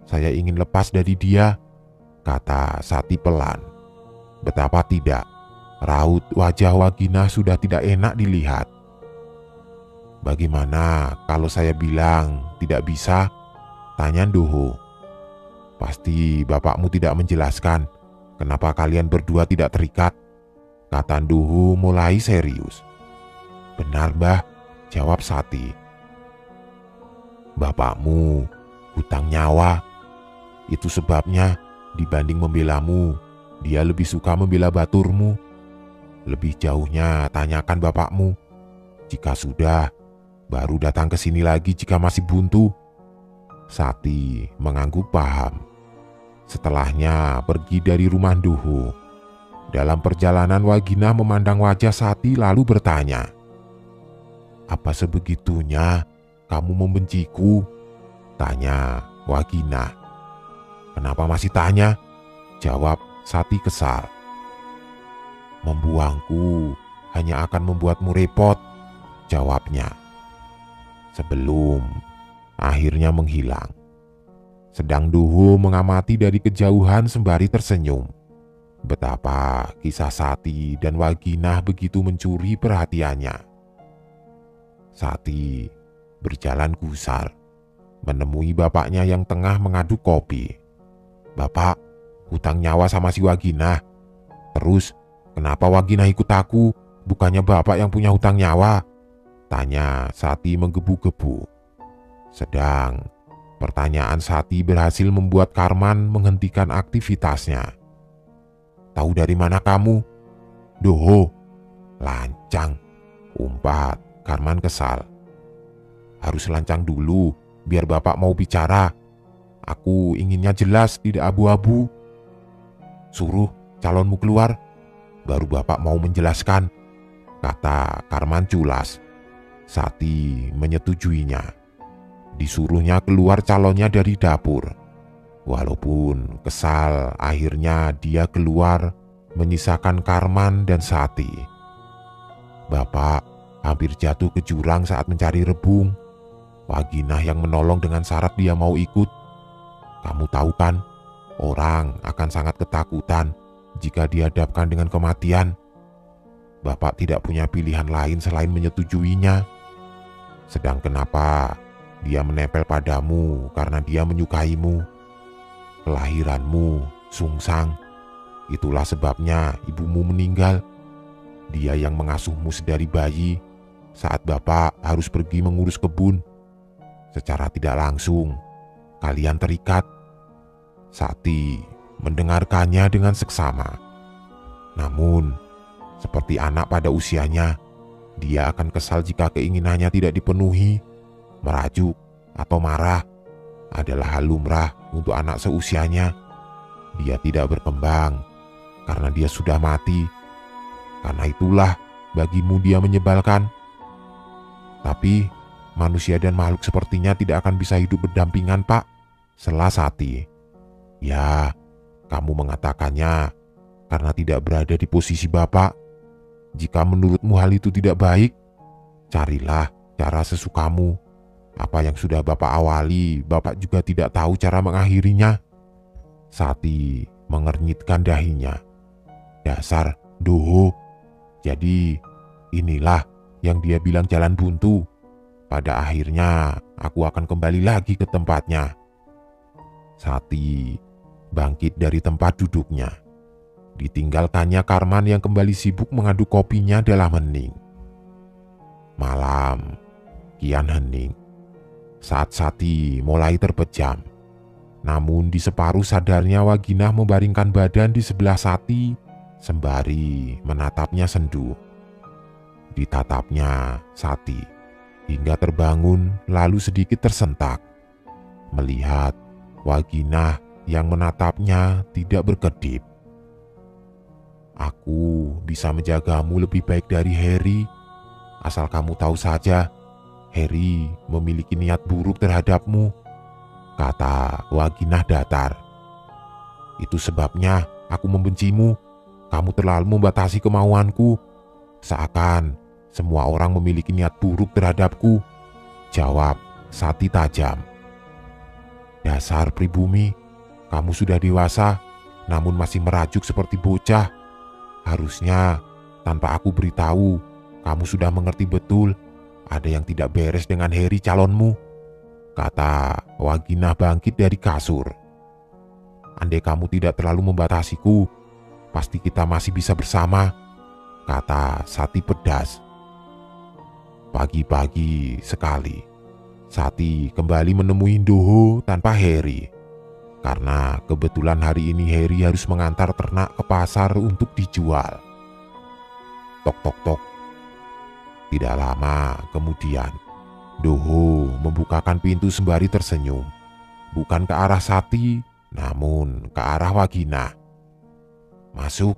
Saya ingin lepas dari dia," kata Sati pelan. "Betapa tidak," raut wajah Wagina sudah tidak enak dilihat. "Bagaimana kalau saya bilang tidak bisa?" tanya Doho. "Pasti bapakmu tidak menjelaskan kenapa kalian berdua tidak terikat," kata Doho mulai serius. "Benar, Mbah," jawab Sati. "Bapakmu hutang nyawa. Itu sebabnya dibanding membelamu, dia lebih suka membela Baturmu. Lebih jauhnya tanyakan bapakmu. Jika sudah, baru datang ke sini lagi jika masih buntu." Sati mengangguk paham. Setelahnya pergi dari rumah Doho. Dalam perjalanan Wagina memandang wajah Sati lalu bertanya, "Apa sebegitunya kamu membenciku?" tanya Wagina. "Kenapa masih tanya?" jawab Sati kesal. "Membuangku hanya akan membuatmu repot," jawabnya. Sebelum akhirnya menghilang. Sedang Doho mengamati dari kejauhan sembari tersenyum. Betapa kisah Sati dan Waginah begitu mencuri perhatiannya. Sati berjalan gusar, menemui bapaknya yang tengah mengaduk kopi. "Bapak, hutang nyawa sama si Waginah. Terus, kenapa Waginah ikut aku? Bukannya bapak yang punya hutang nyawa?" tanya Sati menggebu-gebu. Sedang pertanyaan Sati berhasil membuat Karman menghentikan aktivitasnya. "Tahu dari mana kamu?" "Doho." "Lancang," umpat Karman kesal. "Harus lancang dulu, biar bapak mau bicara. Aku inginnya jelas, tidak abu-abu." "Suruh calonmu keluar, baru bapak mau menjelaskan," kata Karman culas. Sati menyetujuinya. Disuruhnya keluar calonnya dari dapur. Walaupun kesal, akhirnya dia keluar menyisakan Karman dan Sati. "Bapak hampir jatuh ke jurang saat mencari rebung. Waginah yang menolong dengan syarat dia mau ikut. Kamu tahu kan, orang akan sangat ketakutan jika dihadapkan dengan kematian. Bapak tidak punya pilihan lain selain menyetujuinya. Sedang kenapa dia menempel padamu karena dia menyukaimu. Kelahiranmu sungsang. Itulah sebabnya ibumu meninggal. Dia yang mengasuhmu sedari bayi saat bapak harus pergi mengurus kebun. Secara tidak langsung, kalian terikat." Sati mendengarkannya dengan seksama. Namun, seperti anak pada usianya, dia akan kesal jika keinginannya tidak dipenuhi. Merajuk atau marah adalah hal lumrah untuk anak seusianya. Dia tidak berkembang karena dia sudah mati. Karena itulah bagimu dia menyebalkan. Tapi manusia dan makhluk sepertinya tidak akan bisa hidup berdampingan, Pak, sela Sati. "Ya, kamu mengatakannya karena tidak berada di posisi bapak. Jika menurutmu hal itu tidak baik, carilah cara sesukamu. Apa yang sudah bapak awali, bapak juga tidak tahu cara mengakhirinya." Sati mengernyitkan dahinya. "Dasar Doho. Jadi inilah yang dia bilang jalan buntu. Pada akhirnya aku akan kembali lagi ke tempatnya." Sati bangkit dari tempat duduknya. Ditinggalkannya Karman yang kembali sibuk mengaduk kopinya dalam hening. Malam kian hening saat Sati mulai terpejam. Namun di separuh sadarnya Waginah membaringkan badan di sebelah Sati sembari menatapnya sendu. Ditatapnya Sati hingga terbangun lalu sedikit tersentak melihat Waginah yang menatapnya tidak berkedip. "Aku bisa menjagamu lebih baik dari Harry. Asal kamu tahu saja, Harry memiliki niat buruk terhadapmu," kata Waginah datar. "Itu sebabnya aku membencimu. Kamu terlalu membatasi kemauanku. Seakan semua orang memiliki niat buruk terhadapku," jawab Sati tajam. "Dasar pribumi, kamu sudah dewasa namun masih merajuk seperti bocah. Harusnya tanpa aku beritahu, kamu sudah mengerti betul ada yang tidak beres dengan Harry calonmu," kata Waginah bangkit dari kasur. "Andai kamu tidak terlalu membatasiku, pasti kita masih bisa bersama," kata Sati pedas. Pagi-pagi sekali, Sati kembali menemui Doho tanpa Harry. Karena kebetulan hari ini Harry harus mengantar ternak ke pasar untuk dijual. Tok tok tok. Tidak lama kemudian, Doho membukakan pintu sembari tersenyum. Bukan ke arah Sati, namun ke arah Waginah. "Masuk,"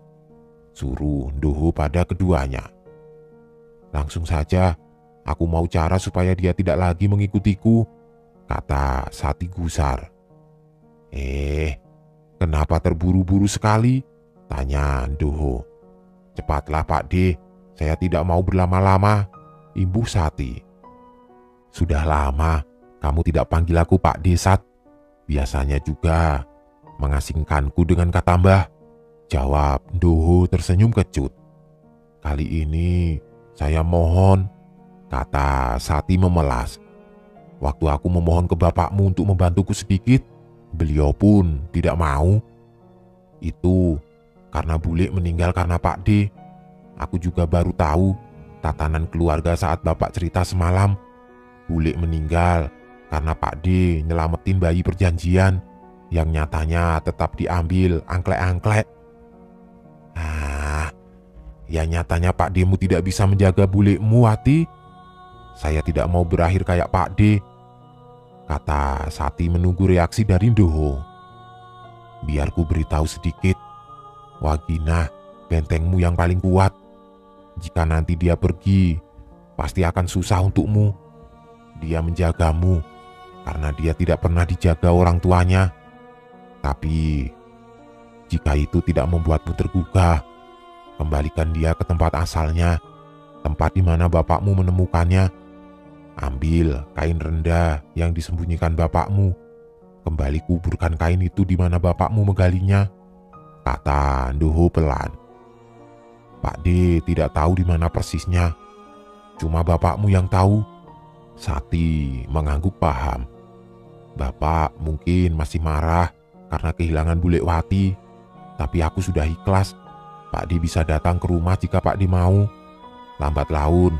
suruh Doho pada keduanya. "Langsung saja, aku mau cara supaya dia tidak lagi mengikutiku," kata Sati gusar. Kenapa terburu-buru sekali?" tanya Doho. "Cepatlah Pak D, saya tidak mau berlama-lama," imbuh Sati. "Sudah lama kamu tidak panggil aku Pak D, Sat. Biasanya juga mengasingkanku dengan kata mbah, jawab Ndoho tersenyum kecut. Kali ini saya mohon, kata Sati memelas. Waktu aku memohon ke bapakmu untuk membantuku sedikit, beliau pun tidak mau. Itu karena bule meninggal karena Pak D. Aku juga baru tahu tatanan keluarga saat bapak cerita semalam. Bule meninggal karena Pak D nyelamatin bayi perjanjian yang nyatanya tetap diambil angklek-angklek. Ya nyatanya Pak D-mu tidak bisa menjaga bulekmu, Wati. Saya tidak mau berakhir kayak Pak D, kata Sati menunggu reaksi dari Ndoho. Biar ku beritahu sedikit, Wagina, bentengmu yang paling kuat. Jika nanti dia pergi, pasti akan susah untukmu. Dia menjagamu karena dia tidak pernah dijaga orang tuanya. Tapi jika itu tidak membuatmu tergugah, kembalikan dia ke tempat asalnya, tempat di mana bapakmu menemukannya. Ambil kain rendah yang disembunyikan bapakmu. Kembali kuburkan kain itu di mana bapakmu menggalinya, kata Ndoho pelan. Pak D tidak tahu di mana persisnya, cuma bapakmu yang tahu. Sati mengangguk paham. Bapak mungkin masih marah karena kehilangan Bule Wati, tapi aku sudah ikhlas. Pak D bisa datang ke rumah jika Pak D mau. Lambat laun,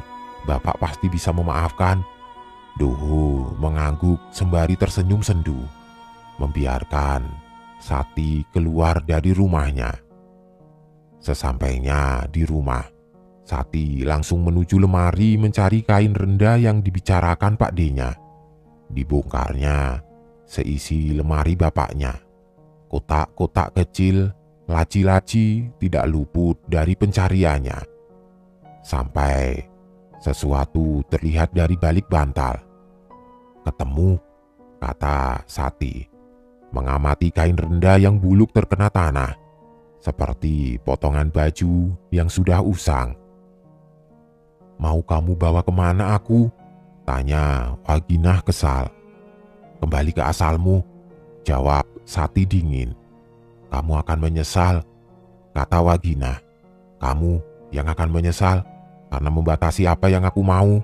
Bapak pasti bisa memaafkan. Ndoho mengangguk sembari tersenyum sendu, membiarkan Sati keluar dari rumahnya. Sesampainya di rumah, Sati langsung menuju lemari mencari kain rendah yang dibicarakan Pak D-nya. Dibongkarnya seisi lemari bapaknya. Kotak-kotak kecil, laci-laci tidak luput dari pencariannya. Sampai sesuatu terlihat dari balik bantal. Ketemu, kata Sati, mengamati kain rendah yang buluk terkena tanah, seperti potongan baju yang sudah usang. Mau kamu bawa kemana aku? Tanya Waginah kesal. Kembali ke asalmu, jawab Sati dingin. Kamu akan menyesal, kata Waginah. Kamu yang akan menyesal karena membatasi apa yang aku mau.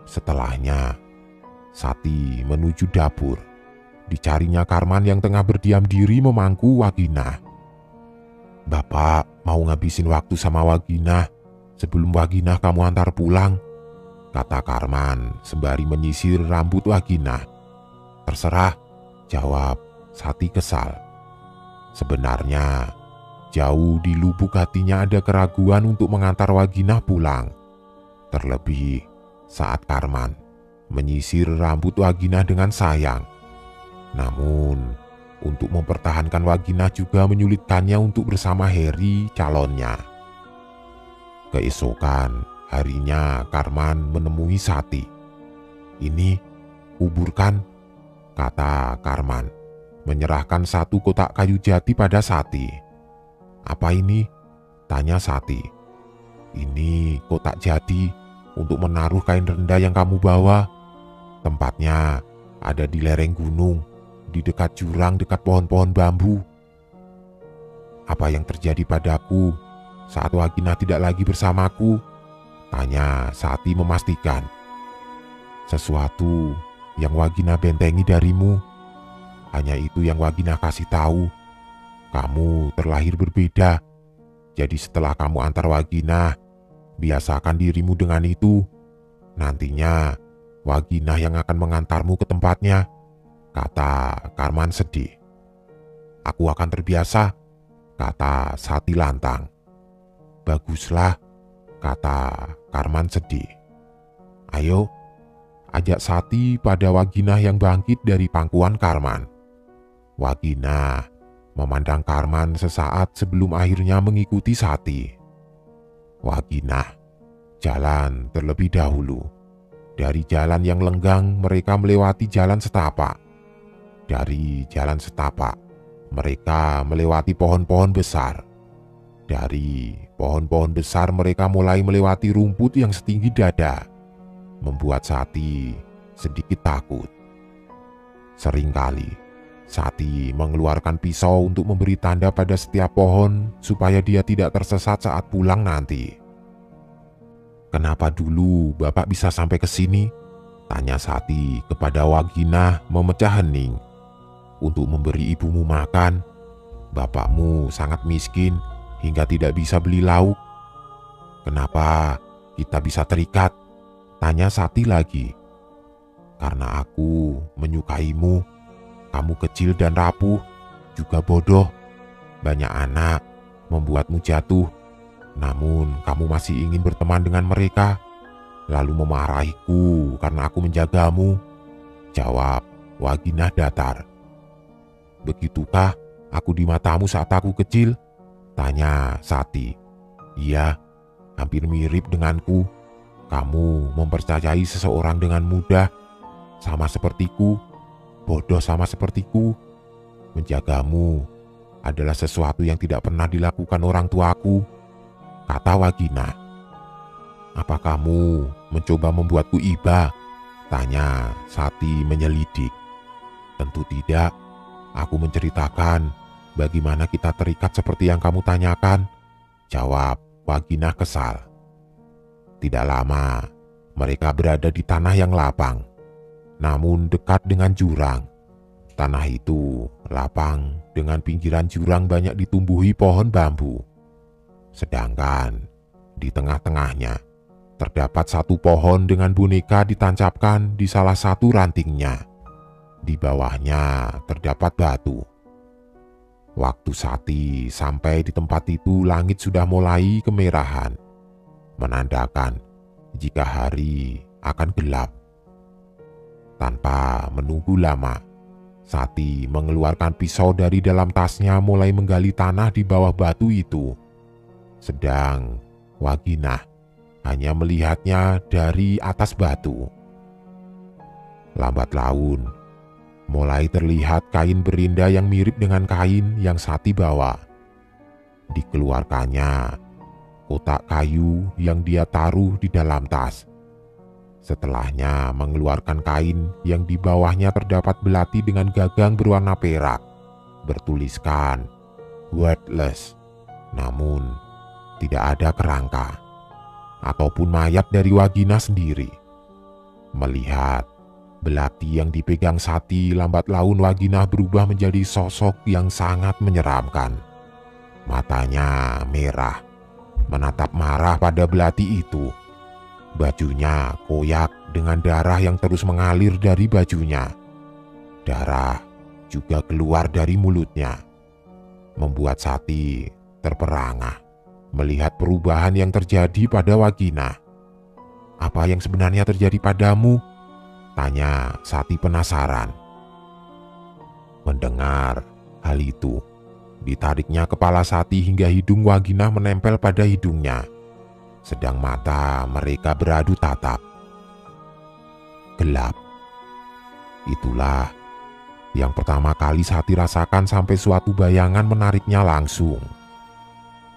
Setelahnya, Sati menuju dapur. Dicarinya Karman yang tengah berdiam diri memangku Waginah. Bapak mau ngabisin waktu sama Waginah sebelum Waginah kamu antar pulang, kata Karman sembari menyisir rambut Waginah. Terserah, jawab Sati kesal. Sebenarnya jauh di lubuk hatinya ada keraguan untuk mengantar Waginah pulang. Terlebih saat Karman menyisir rambut Waginah dengan sayang. Namun untuk mempertahankan Waginah juga menyulitkannya untuk bersama Heri calonnya. Keesokan harinya Karman menemui Sati. Ini kuburkan, kata Karman, menyerahkan satu kotak kayu jati pada Sati. Apa ini? Tanya Sati. Ini kotak jati untuk menaruh kain rendah yang kamu bawa. Tempatnya ada di lereng gunung, di dekat jurang dekat pohon-pohon bambu. Apa yang terjadi padaku saat Waginah tidak lagi bersamaku? Tanya Sati memastikan. Sesuatu yang Waginah bentengi darimu. Hanya itu yang Waginah kasih tahu. Kamu terlahir berbeda. Jadi setelah kamu antar Waginah, biasakan dirimu dengan itu. Nantinya Waginah yang akan mengantarmu ke tempatnya, kata Karman sedih. Aku akan terbiasa, kata Sati lantang. Baguslah, kata Karman sedih. Ayo, ajak Sati pada Waginah yang bangkit dari pangkuan Karman. Waginah memandang Karman sesaat sebelum akhirnya mengikuti Sati. Waginah jalan terlebih dahulu. Dari jalan yang lenggang mereka melewati jalan setapak. Dari jalan setapak mereka melewati pohon-pohon besar. Dari pohon-pohon besar mereka mulai melewati rumput yang setinggi dada, membuat Sati sedikit takut. Seringkali Sati mengeluarkan pisau untuk memberi tanda pada setiap pohon supaya dia tidak tersesat saat pulang nanti. "Kenapa dulu Bapak bisa sampai ke sini?" tanya Sati kepada Waginah memecah hening. "Untuk memberi ibumu makan. Bapakmu sangat miskin hingga tidak bisa beli lauk." "Kenapa kita bisa terikat?" tanya Sati lagi. "Karena aku menyukaimu. Kamu kecil dan rapuh, juga bodoh. Banyak anak membuatmu jatuh. Namun kamu masih ingin berteman dengan mereka, lalu memarahiku karena aku menjagamu," jawab Waginah datar. "Begitukah aku di matamu saat aku kecil?" tanya Sati. "Iya, hampir mirip denganku. Kamu mempercayai seseorang dengan mudah, sama sepertiku. Bodoh sama sepertiku. Menjagamu adalah sesuatu yang tidak pernah dilakukan orang tuaku," kata Waginah. "Apa kamu mencoba membuatku iba?" tanya Sati menyelidik. "Tentu tidak. Aku menceritakan bagaimana kita terikat seperti yang kamu tanyakan," jawab Waginah kesal. Tidak lama, mereka berada di tanah yang lapang, namun dekat dengan jurang. Tanah itu lapang dengan pinggiran jurang banyak ditumbuhi pohon bambu. Sedangkan di tengah-tengahnya terdapat satu pohon dengan boneka ditancapkan di salah satu rantingnya. Di bawahnya terdapat batu. Waktu Sati sampai di tempat itu, langit sudah mulai kemerahan, menandakan jika hari akan gelap. Tanpa menunggu lama, Sati mengeluarkan pisau dari dalam tasnya mulai menggali tanah di bawah batu itu. Sedang Waginah hanya melihatnya dari atas batu. Lambat laun, mulai terlihat kain berinda yang mirip dengan kain yang Sati bawa. Dikeluarkannya kotak kayu yang dia taruh di dalam tas. Setelahnya mengeluarkan kain yang di bawahnya terdapat belati dengan gagang berwarna perak, bertuliskan "Wordless", namun tidak ada kerangka ataupun mayat dari Waginah sendiri. Melihat belati yang dipegang Sati, lambat laun Waginah berubah menjadi sosok yang sangat menyeramkan. Matanya merah, menatap marah pada belati itu. Bajunya koyak dengan darah yang terus mengalir dari bajunya. Darah juga keluar dari mulutnya, membuat Sati terperangah melihat perubahan yang terjadi pada Waginah. "Apa yang sebenarnya terjadi padamu?" tanya Sati penasaran. Mendengar hal itu, ditariknya kepala Sati hingga hidung Waginah menempel pada hidungnya. Sedang mata mereka beradu tatap. Gelap. Itulah yang pertama kali Sati rasakan sampai suatu bayangan menariknya langsung.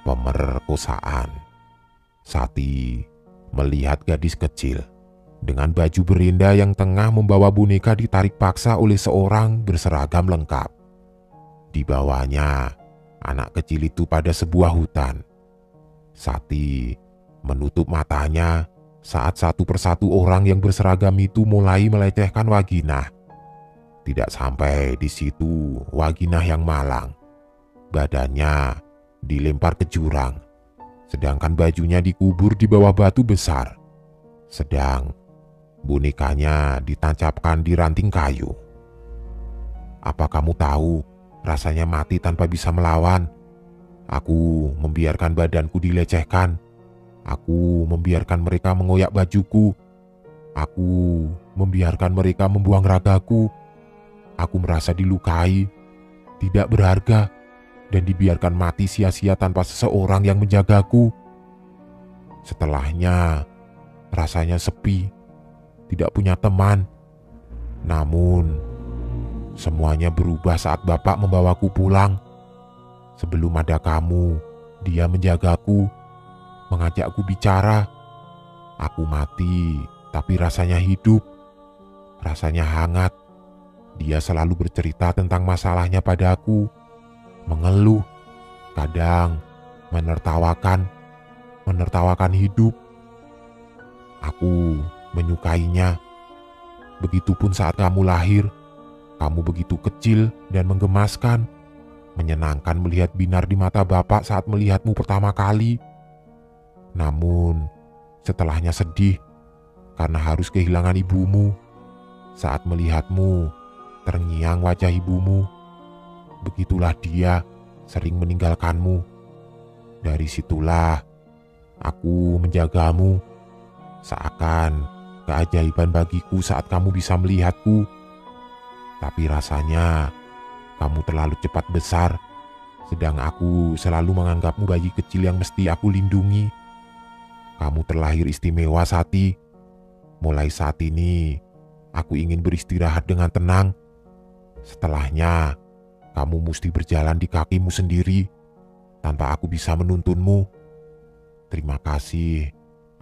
Pemerkosaan. Sati melihat gadis kecil dengan baju berinda yang tengah membawa boneka ditarik paksa oleh seorang berseragam lengkap. Di bawahnya, anak kecil itu pada sebuah hutan. Sati menutup matanya saat satu persatu orang yang berseragam itu mulai melecehkan Waginah. Tidak sampai di situ, Waginah yang malang. Badannya dilempar ke jurang, sedangkan bajunya dikubur di bawah batu besar. Sedang bonekanya ditancapkan di ranting kayu. "Apa kamu tahu rasanya mati tanpa bisa melawan? Aku membiarkan badanku dilecehkan. Aku membiarkan mereka mengoyak bajuku. Aku membiarkan mereka membuang ragaku. Aku merasa dilukai, tidak berharga, dan dibiarkan mati sia-sia tanpa seseorang yang menjagaku. Setelahnya, rasanya sepi, tidak punya teman. Namun, semuanya berubah saat Bapak membawaku pulang. Sebelum ada kamu, dia menjagaku, mengajakku bicara. Aku mati, tapi rasanya hidup, rasanya hangat. Dia selalu bercerita tentang masalahnya padaku, mengeluh, kadang menertawakan hidup. Aku menyukainya. Begitupun saat kamu lahir, kamu begitu kecil dan menggemaskan. Menyenangkan melihat binar di mata Bapak saat melihatmu pertama kali. Namun, setelahnya sedih karena harus kehilangan ibumu. Saat melihatmu, terngiang wajah ibumu. Begitulah dia sering meninggalkanmu. Dari situlah aku menjagamu. Seakan keajaiban bagiku saat kamu bisa melihatku. Tapi rasanya kamu terlalu cepat besar, sedang aku selalu menganggapmu bayi kecil yang mesti aku lindungi. Kamu terlahir istimewa, Sati. Mulai saat ini, aku ingin beristirahat dengan tenang. Setelahnya, kamu mesti berjalan di kakimu sendiri, tanpa aku bisa menuntunmu. Terima kasih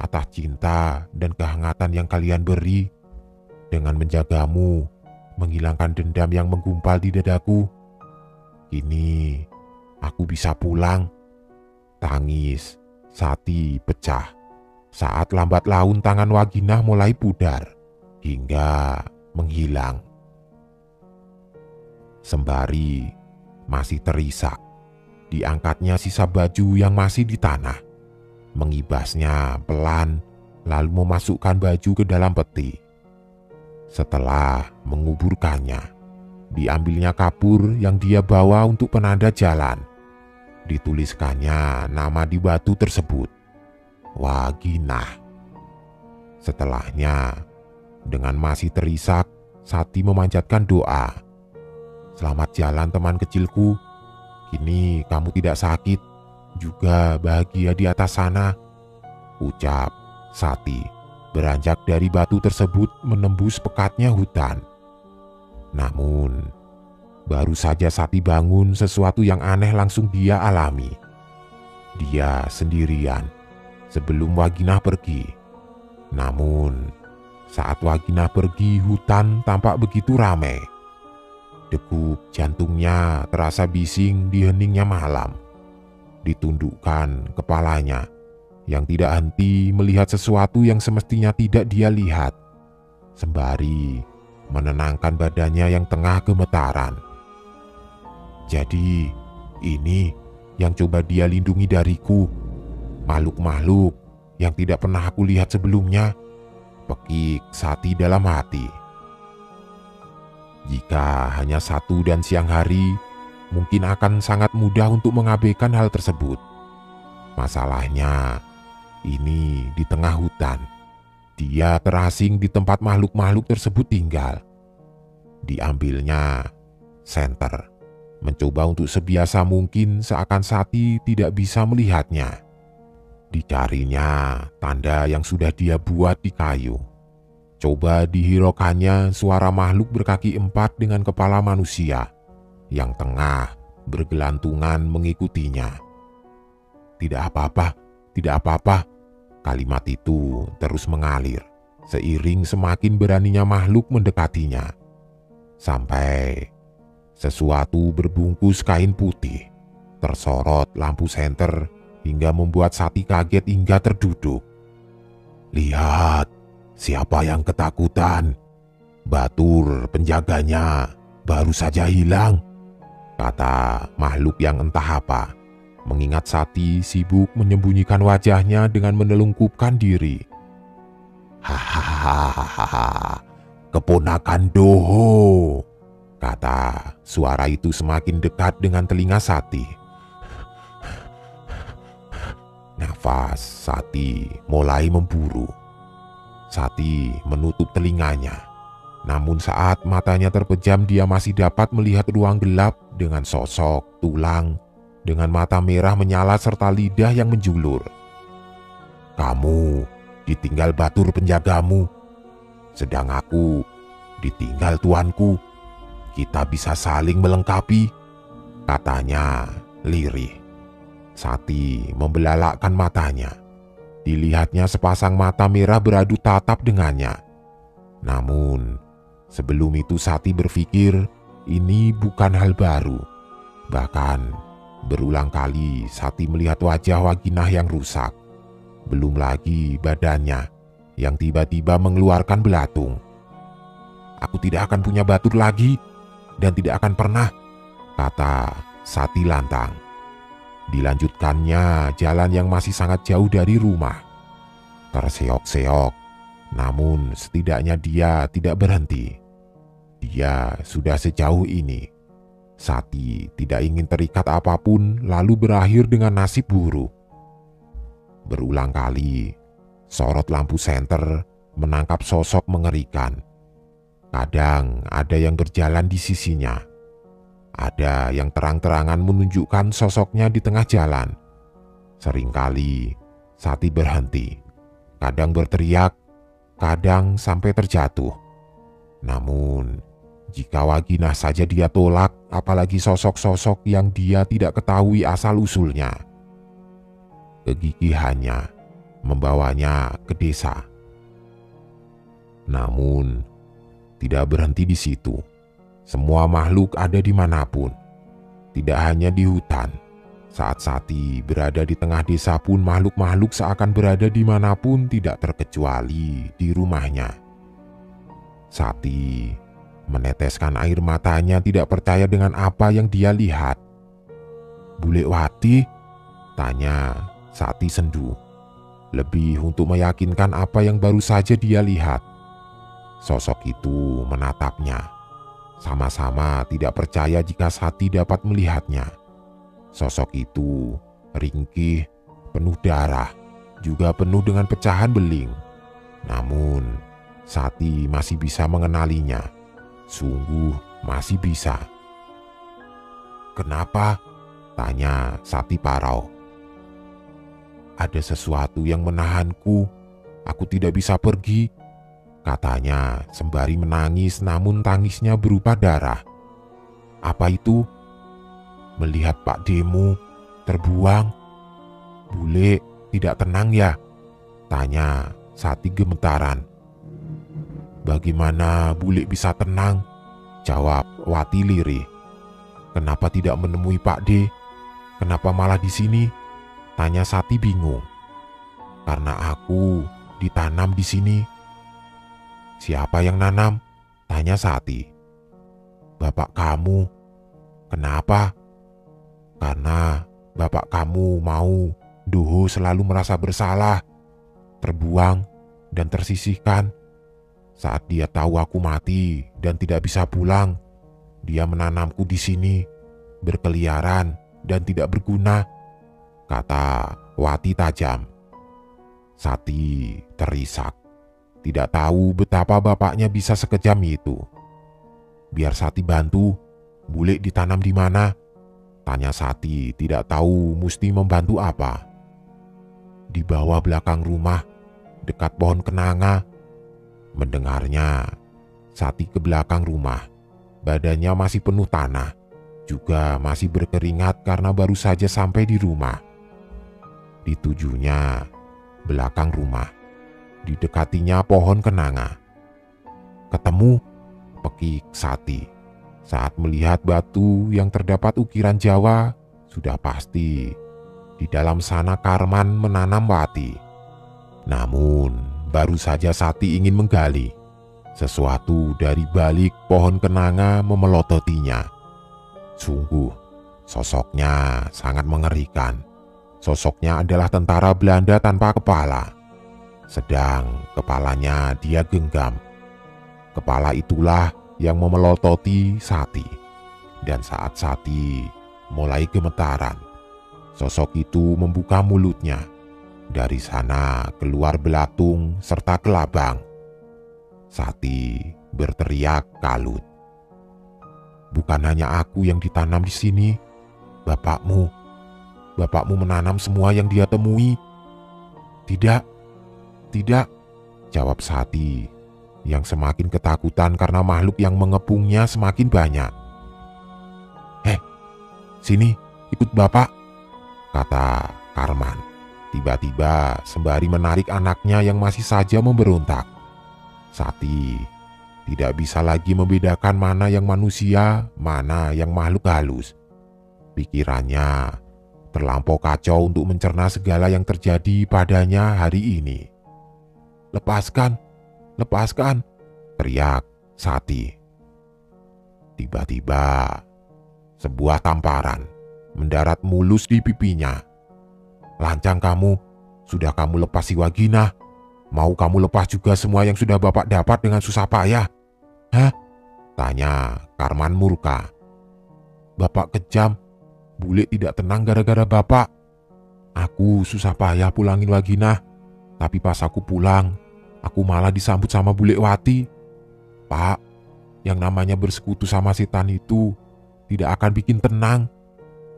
atas cinta dan kehangatan yang kalian beri. Dengan menjagamu, menghilangkan dendam yang menggumpal di dadaku. Kini, aku bisa pulang. Tangis Sati pecah saat lambat laun tangan Waginah mulai pudar hingga menghilang. Sembari masih terisak, diangkatnya sisa baju yang masih di tanah. Mengibasnya pelan, lalu memasukkan baju ke dalam peti. Setelah menguburkannya, diambilnya kapur yang dia bawa untuk penanda jalan. Dituliskannya nama di batu tersebut, Waginah. Setelahnya, dengan masih terisak, Sati memanjatkan doa. Selamat jalan teman kecilku, kini kamu tidak sakit, juga bahagia di atas sana, ucap Sati beranjak dari batu tersebut menembus pekatnya hutan. Namun, baru saja Sati bangun, sesuatu yang aneh langsung dia alami. Dia sendirian sebelum Waginah pergi. Namun, saat Waginah pergi, hutan tampak begitu ramai. Degup jantungnya terasa bising di heningnya malam. Ditundukkan kepalanya yang tidak henti melihat sesuatu yang semestinya tidak dia lihat, sembari menenangkan badannya yang tengah gemetaran. Jadi ini yang coba dia lindungi dariku, makhluk-makhluk yang tidak pernah aku lihat sebelumnya, pekik Sati dalam hati. Jika hanya satu dan siang hari, mungkin akan sangat mudah untuk mengabaikan hal tersebut. Masalahnya, ini di tengah hutan. Dia terasing di tempat makhluk-makhluk tersebut tinggal. Diambilnya senter, mencoba untuk sebiasa mungkin seakan Sati tidak bisa melihatnya. Dicarinya tanda yang sudah dia buat di kayu. Coba dihiraukannya suara makhluk berkaki 4 dengan kepala manusia yang tengah bergelantungan mengikutinya. Tidak apa-apa, tidak apa-apa. Kalimat itu terus mengalir seiring semakin beraninya makhluk mendekatinya. Sampai sesuatu berbungkus kain putih tersorot lampu senter hingga membuat Sati kaget hingga terduduk. Lihat, siapa yang ketakutan? Batur penjaganya baru saja hilang, kata makhluk yang entah apa, mengingat Sati sibuk menyembunyikan wajahnya dengan menelungkupkan diri. Hahaha, keponakan Doho, kata suara itu semakin dekat dengan telinga Sati. Nafas Sati mulai memburu. Sati menutup telinganya. Namun saat matanya terpejam, dia masih dapat melihat ruang gelap dengan sosok tulang dengan mata merah menyala serta lidah yang menjulur. Kamu ditinggal Batur penjagamu, sedang aku ditinggal tuanku. Kita bisa saling melengkapi, katanya lirih. Sati membelalakkan matanya. Dilihatnya sepasang mata merah beradu tatap dengannya. Namun, Sebelum itu Sati berpikir ini bukan hal baru. Bahkan berulang kali Sati melihat wajah Waginah yang rusak. Belum lagi badannya yang tiba-tiba mengeluarkan belatung. "Aku tidak akan punya batur lagi dan tidak akan pernah," kata Sati lantang. Dilanjutkannya jalan yang masih sangat jauh dari rumah. Terseok-seok, namun setidaknya dia tidak berhenti. Dia sudah sejauh ini. Sati tidak ingin terikat apapun lalu berakhir dengan nasib buruk. Berulang kali, sorot lampu senter menangkap sosok mengerikan. Kadang ada yang berjalan di sisinya. Ada yang terang-terangan menunjukkan sosoknya di tengah jalan. Seringkali Sati berhenti. Kadang berteriak, kadang sampai terjatuh. Namun, jika Waginah saja dia tolak, apalagi sosok-sosok yang dia tidak ketahui asal-usulnya. Kegigihannya membawanya ke desa. Namun, tidak berhenti di situ. Semua makhluk ada dimanapun, tidak hanya di hutan. Saat Sati berada di tengah desa pun makhluk-makhluk seakan berada dimanapun, tidak terkecuali di rumahnya. Sati meneteskan air matanya, tidak percaya dengan apa yang dia lihat. "Bule Wati?" tanya Sati sendu. Lebih untuk meyakinkan apa yang baru saja dia lihat. Sosok itu menatapnya. Sama-sama tidak percaya jika Sati dapat melihatnya. Sosok itu ringkih, penuh darah, juga penuh dengan pecahan beling. Namun, Sati masih bisa mengenalinya. Sungguh masih bisa. "Kenapa?" tanya Sati parau. "Ada sesuatu yang menahanku. Aku tidak bisa pergi," katanya sembari menangis, namun tangisnya berupa darah. "Apa itu?" "Melihat Pak Demu terbuang." "Bule tidak tenang ya?" tanya Sati gemetaran. "Bagaimana bule bisa tenang?" jawab Wati lirih. "Kenapa tidak menemui Pak D? Kenapa malah di sini?" tanya Sati bingung. "Karena aku ditanam di sini." "Siapa yang nanam?" tanya Sati. "Bapak kamu." "Kenapa?" "Karena bapak kamu mau Doho selalu merasa bersalah, terbuang dan tersisihkan. Saat dia tahu aku mati dan tidak bisa pulang, dia menanamku di sini, berkeliaran dan tidak berguna," kata Wati tajam. Sati terisak. Tidak tahu betapa bapaknya bisa sekejam itu. "Biar Sati bantu, bule ditanam di mana?" tanya Sati, tidak tahu mesti membantu apa. "Di bawah belakang rumah, dekat pohon kenanga." Mendengarnya, Sati ke belakang rumah. Badannya masih penuh tanah, juga masih berkeringat karena baru saja sampai di rumah. Ditujunya belakang rumah. Didekatinya pohon kenanga. "Ketemu," pekik Sati. Saat melihat batu yang terdapat ukiran Jawa, sudah pasti di dalam sana Karman menanam Wati. Namun, baru saja Sati ingin menggali, sesuatu dari balik pohon kenanga memelototinya. Sungguh, sosoknya sangat mengerikan. Sosoknya adalah tentara Belanda tanpa kepala. Sedang kepalanya dia genggam. Kepala itulah yang memelototi Sati. Dan saat Sati mulai gemetaran, sosok itu membuka mulutnya. Dari sana keluar belatung serta kelabang. Sati berteriak kalut. "Bukan hanya aku yang ditanam di sini, bapakmu. Bapakmu menanam semua yang dia temui." "Tidak, tidak," jawab Sati yang semakin ketakutan karena makhluk yang mengepungnya semakin banyak. "Sini, ikut bapak," kata Karman. Tiba-tiba sembari menarik anaknya yang masih saja memberontak. Sati Tidak bisa lagi membedakan mana yang manusia, mana yang makhluk halus. Pikirannya terlampau kacau untuk mencerna segala yang terjadi padanya hari ini. "Lepaskan, lepaskan!" teriak Sati. Tiba-tiba, sebuah tamparan mendarat mulus di pipinya. "Lancang kamu, sudah kamu lepas si Waginah? Mau kamu lepas juga semua yang sudah Bapak dapat dengan susah payah?" "Hah?" tanya Karman murka. "Bapak kejam, bule tidak tenang gara-gara Bapak. Aku susah payah pulangin Waginah, tapi pas aku pulang, aku malah disambut sama bule Wati. Pak, yang namanya bersekutu sama setan itu tidak akan bikin tenang,"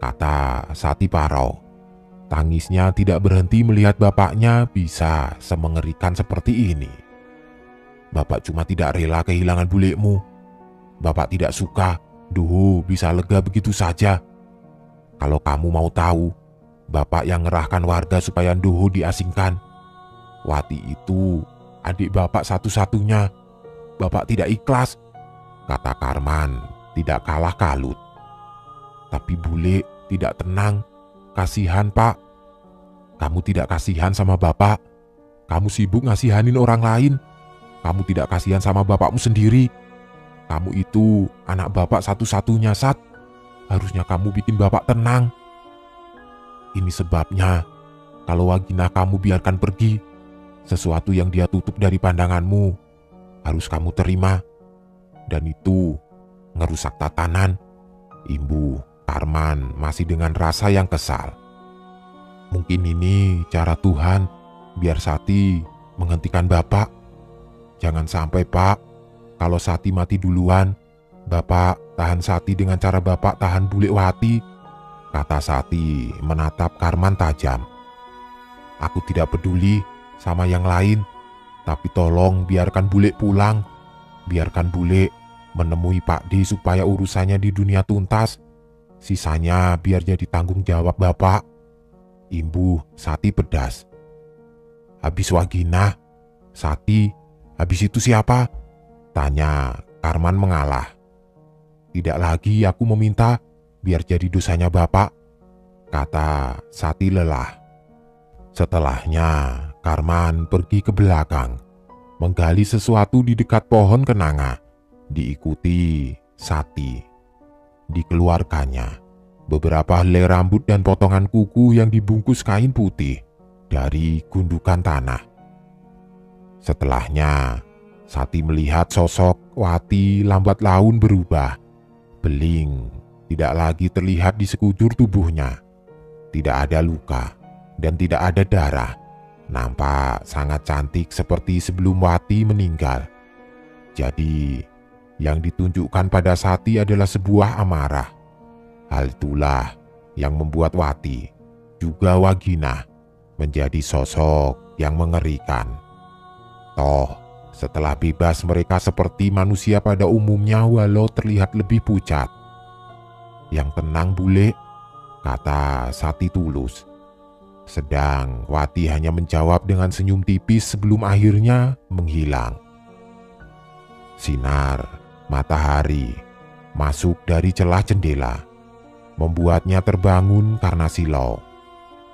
kata Sati Parau. Tangisnya tidak berhenti melihat bapaknya bisa semengerikan seperti ini. "Bapak cuma tidak rela kehilangan bulekmu. Bapak tidak suka Doho bisa lega begitu saja. Kalau kamu mau tahu, Bapak yang ngerahkan warga supaya Doho diasingkan. Wati itu adik Bapak satu-satunya. Bapak tidak ikhlas," kata Karman tidak kalah kalut. "Tapi bule tidak tenang. Kasihan, Pak." "Kamu tidak kasihan sama Bapak. Kamu sibuk ngasihanin orang lain. Kamu tidak kasihan sama bapakmu sendiri. Kamu itu anak Bapak satu-satunya, Sat. Harusnya kamu bikin Bapak tenang. Ini sebabnya, kalau Waginah kamu biarkan pergi, sesuatu yang dia tutup dari pandanganmu harus kamu terima. Dan itu ngerusak tatanan," imbuh Karman masih dengan rasa yang kesal. "Mungkin ini cara Tuhan biar Sati menghentikan Bapak. Jangan sampai, Pak, kalau Sati mati duluan, Bapak tahan Sati dengan cara Bapak tahan bule Wati," kata Sati menatap Karman tajam. "Aku tidak peduli sama yang lain, tapi tolong biarkan bule pulang. Biarkan bule menemui Pak D supaya urusannya di dunia tuntas. Sisanya biar jadi tanggung jawab Bapak," imbuh Sati pedas. "Habis Waginah, Sati, habis itu siapa?" tanya Karman mengalah. "Tidak lagi aku meminta, biar jadi dosanya Bapak," kata Sati lelah. Setelahnya Karman pergi ke belakang, menggali sesuatu di dekat pohon kenanga, diikuti Sati. Dikeluarkannya beberapa helai rambut dan potongan kuku yang dibungkus kain putih dari gundukan tanah. Setelahnya, Sati melihat sosok Wati lambat laun berubah. Beling tidak lagi terlihat di sekujur tubuhnya. Tidak ada luka dan tidak ada darah. Nampak sangat cantik seperti sebelum Wati meninggal. Jadi, yang ditunjukkan pada Sati adalah sebuah amarah. Hal itulah yang membuat Wati, juga Waginah, menjadi sosok yang mengerikan. Toh, setelah bebas mereka seperti manusia pada umumnya walau terlihat lebih pucat. "Yang tenang bule," kata Sati tulus. Sedang Wati hanya menjawab dengan senyum tipis sebelum akhirnya menghilang. Sinar matahari masuk dari celah jendela, membuatnya terbangun karena silau.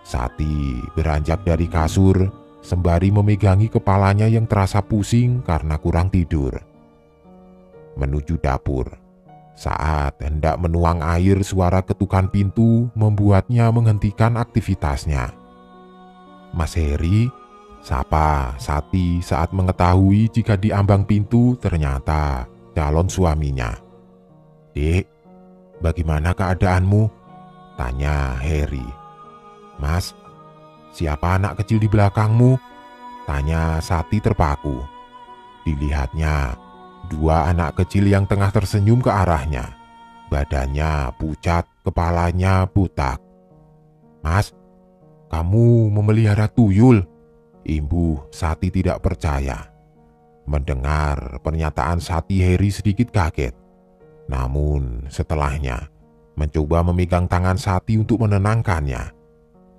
Sati beranjak dari kasur sembari memegangi kepalanya yang terasa pusing karena kurang tidur. Menuju dapur. Saat hendak menuang air, suara ketukan pintu membuatnya menghentikan aktivitasnya. "Mas Heri," sapa Sati saat mengetahui jika di ambang pintu ternyata calon suaminya. "Dek, bagaimana keadaanmu?" tanya Heri. "Mas, siapa anak kecil di belakangmu?" tanya Sati terpaku. Dilihatnya, dua anak kecil yang tengah tersenyum ke arahnya. Badannya pucat, kepalanya botak. "Mas, kamu memelihara tuyul?" imbuh Sati tidak percaya. Mendengar pernyataan Sati, Heri sedikit kaget. Namun setelahnya mencoba memegang tangan Sati untuk menenangkannya.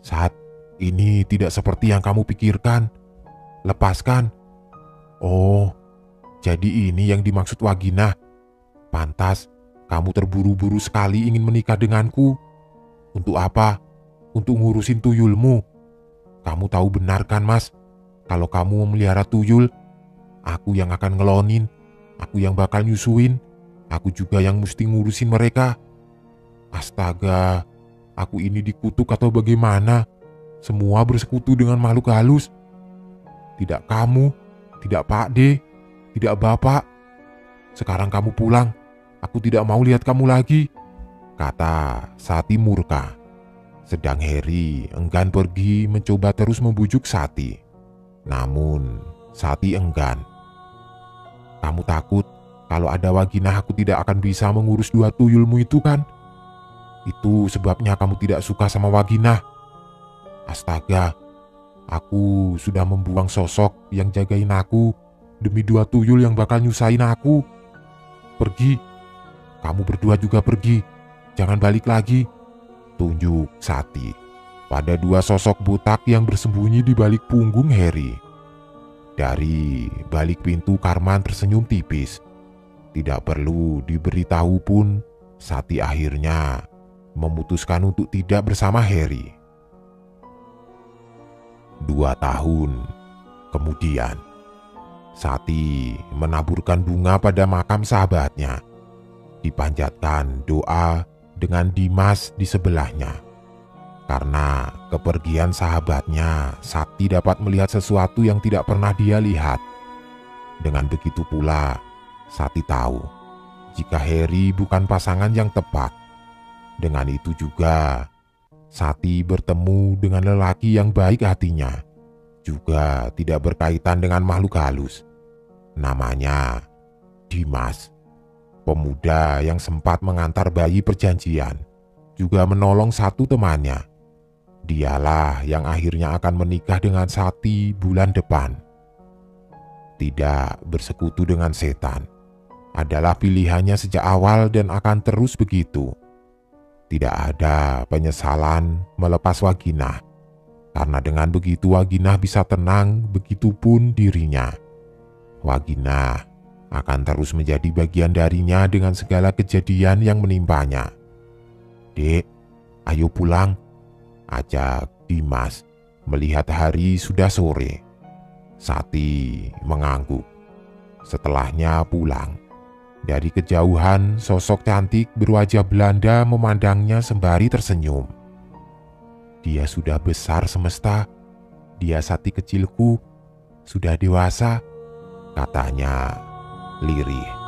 "Sat, ini tidak seperti yang kamu pikirkan. Lepaskan." "Oh, Jadi ini yang dimaksud Waginah. Pantas kamu terburu-buru sekali ingin menikah denganku. Untuk apa? Untuk ngurusin tuyulmu. Kamu tahu benar kan, Mas? Kalau kamu memelihara tuyul, aku yang akan ngelonin, aku yang bakal nyusuin, aku juga yang mesti ngurusin mereka. Astaga, aku ini dikutuk atau bagaimana? Semua bersekutu dengan makhluk halus. Tidak kamu, tidak Pak D, tidak Bapak. Sekarang kamu pulang, aku tidak mau lihat kamu lagi, kata Sati murka. Sedang Heri enggan pergi mencoba terus membujuk Sati. Namun Sati enggan. Kamu takut kalau ada Waginah aku tidak akan bisa mengurus 2 tuyulmu itu kan? Itu sebabnya kamu tidak suka sama Waginah. Astaga, aku sudah membuang sosok yang jagain aku demi 2 tuyul yang bakal nyusahin aku. Pergi, kamu berdua juga pergi, jangan balik lagi, tunjuk Sati pada 2 sosok botak yang bersembunyi di balik punggung Heri. Dari balik pintu Karman tersenyum tipis. Tidak perlu diberitahu pun, Sati akhirnya memutuskan untuk tidak bersama Heri. 2 tahun kemudian, Sati menaburkan bunga pada makam sahabatnya. Dipanjatkan doa dengan Dimas di sebelahnya. Karena kepergian sahabatnya, Sati dapat melihat sesuatu yang tidak pernah dia lihat. Dengan begitu pula, Sati tahu jika Heri bukan pasangan yang tepat. Dengan itu juga, Sati bertemu dengan lelaki yang baik hatinya, juga tidak berkaitan dengan makhluk halus. Namanya Dimas, pemuda yang sempat mengantar bayi perjanjian, juga menolong satu temannya. Dialah yang akhirnya akan menikah dengan Sati bulan depan. Tidak bersekutu dengan setan adalah pilihannya sejak awal dan akan terus begitu. Tidak ada penyesalan melepas Waginah, karena dengan begitu Waginah bisa tenang, begitupun dirinya. Waginah akan terus menjadi bagian darinya dengan segala kejadian yang menimpanya. Dek, ayo pulang, ajak Dimas melihat hari sudah sore. Sati mengangguk. Setelahnya pulang. Dari kejauhan, sosok cantik berwajah Belanda memandangnya sembari tersenyum. Dia sudah besar semesta, dia Sati kecilku, sudah dewasa, katanya lirih.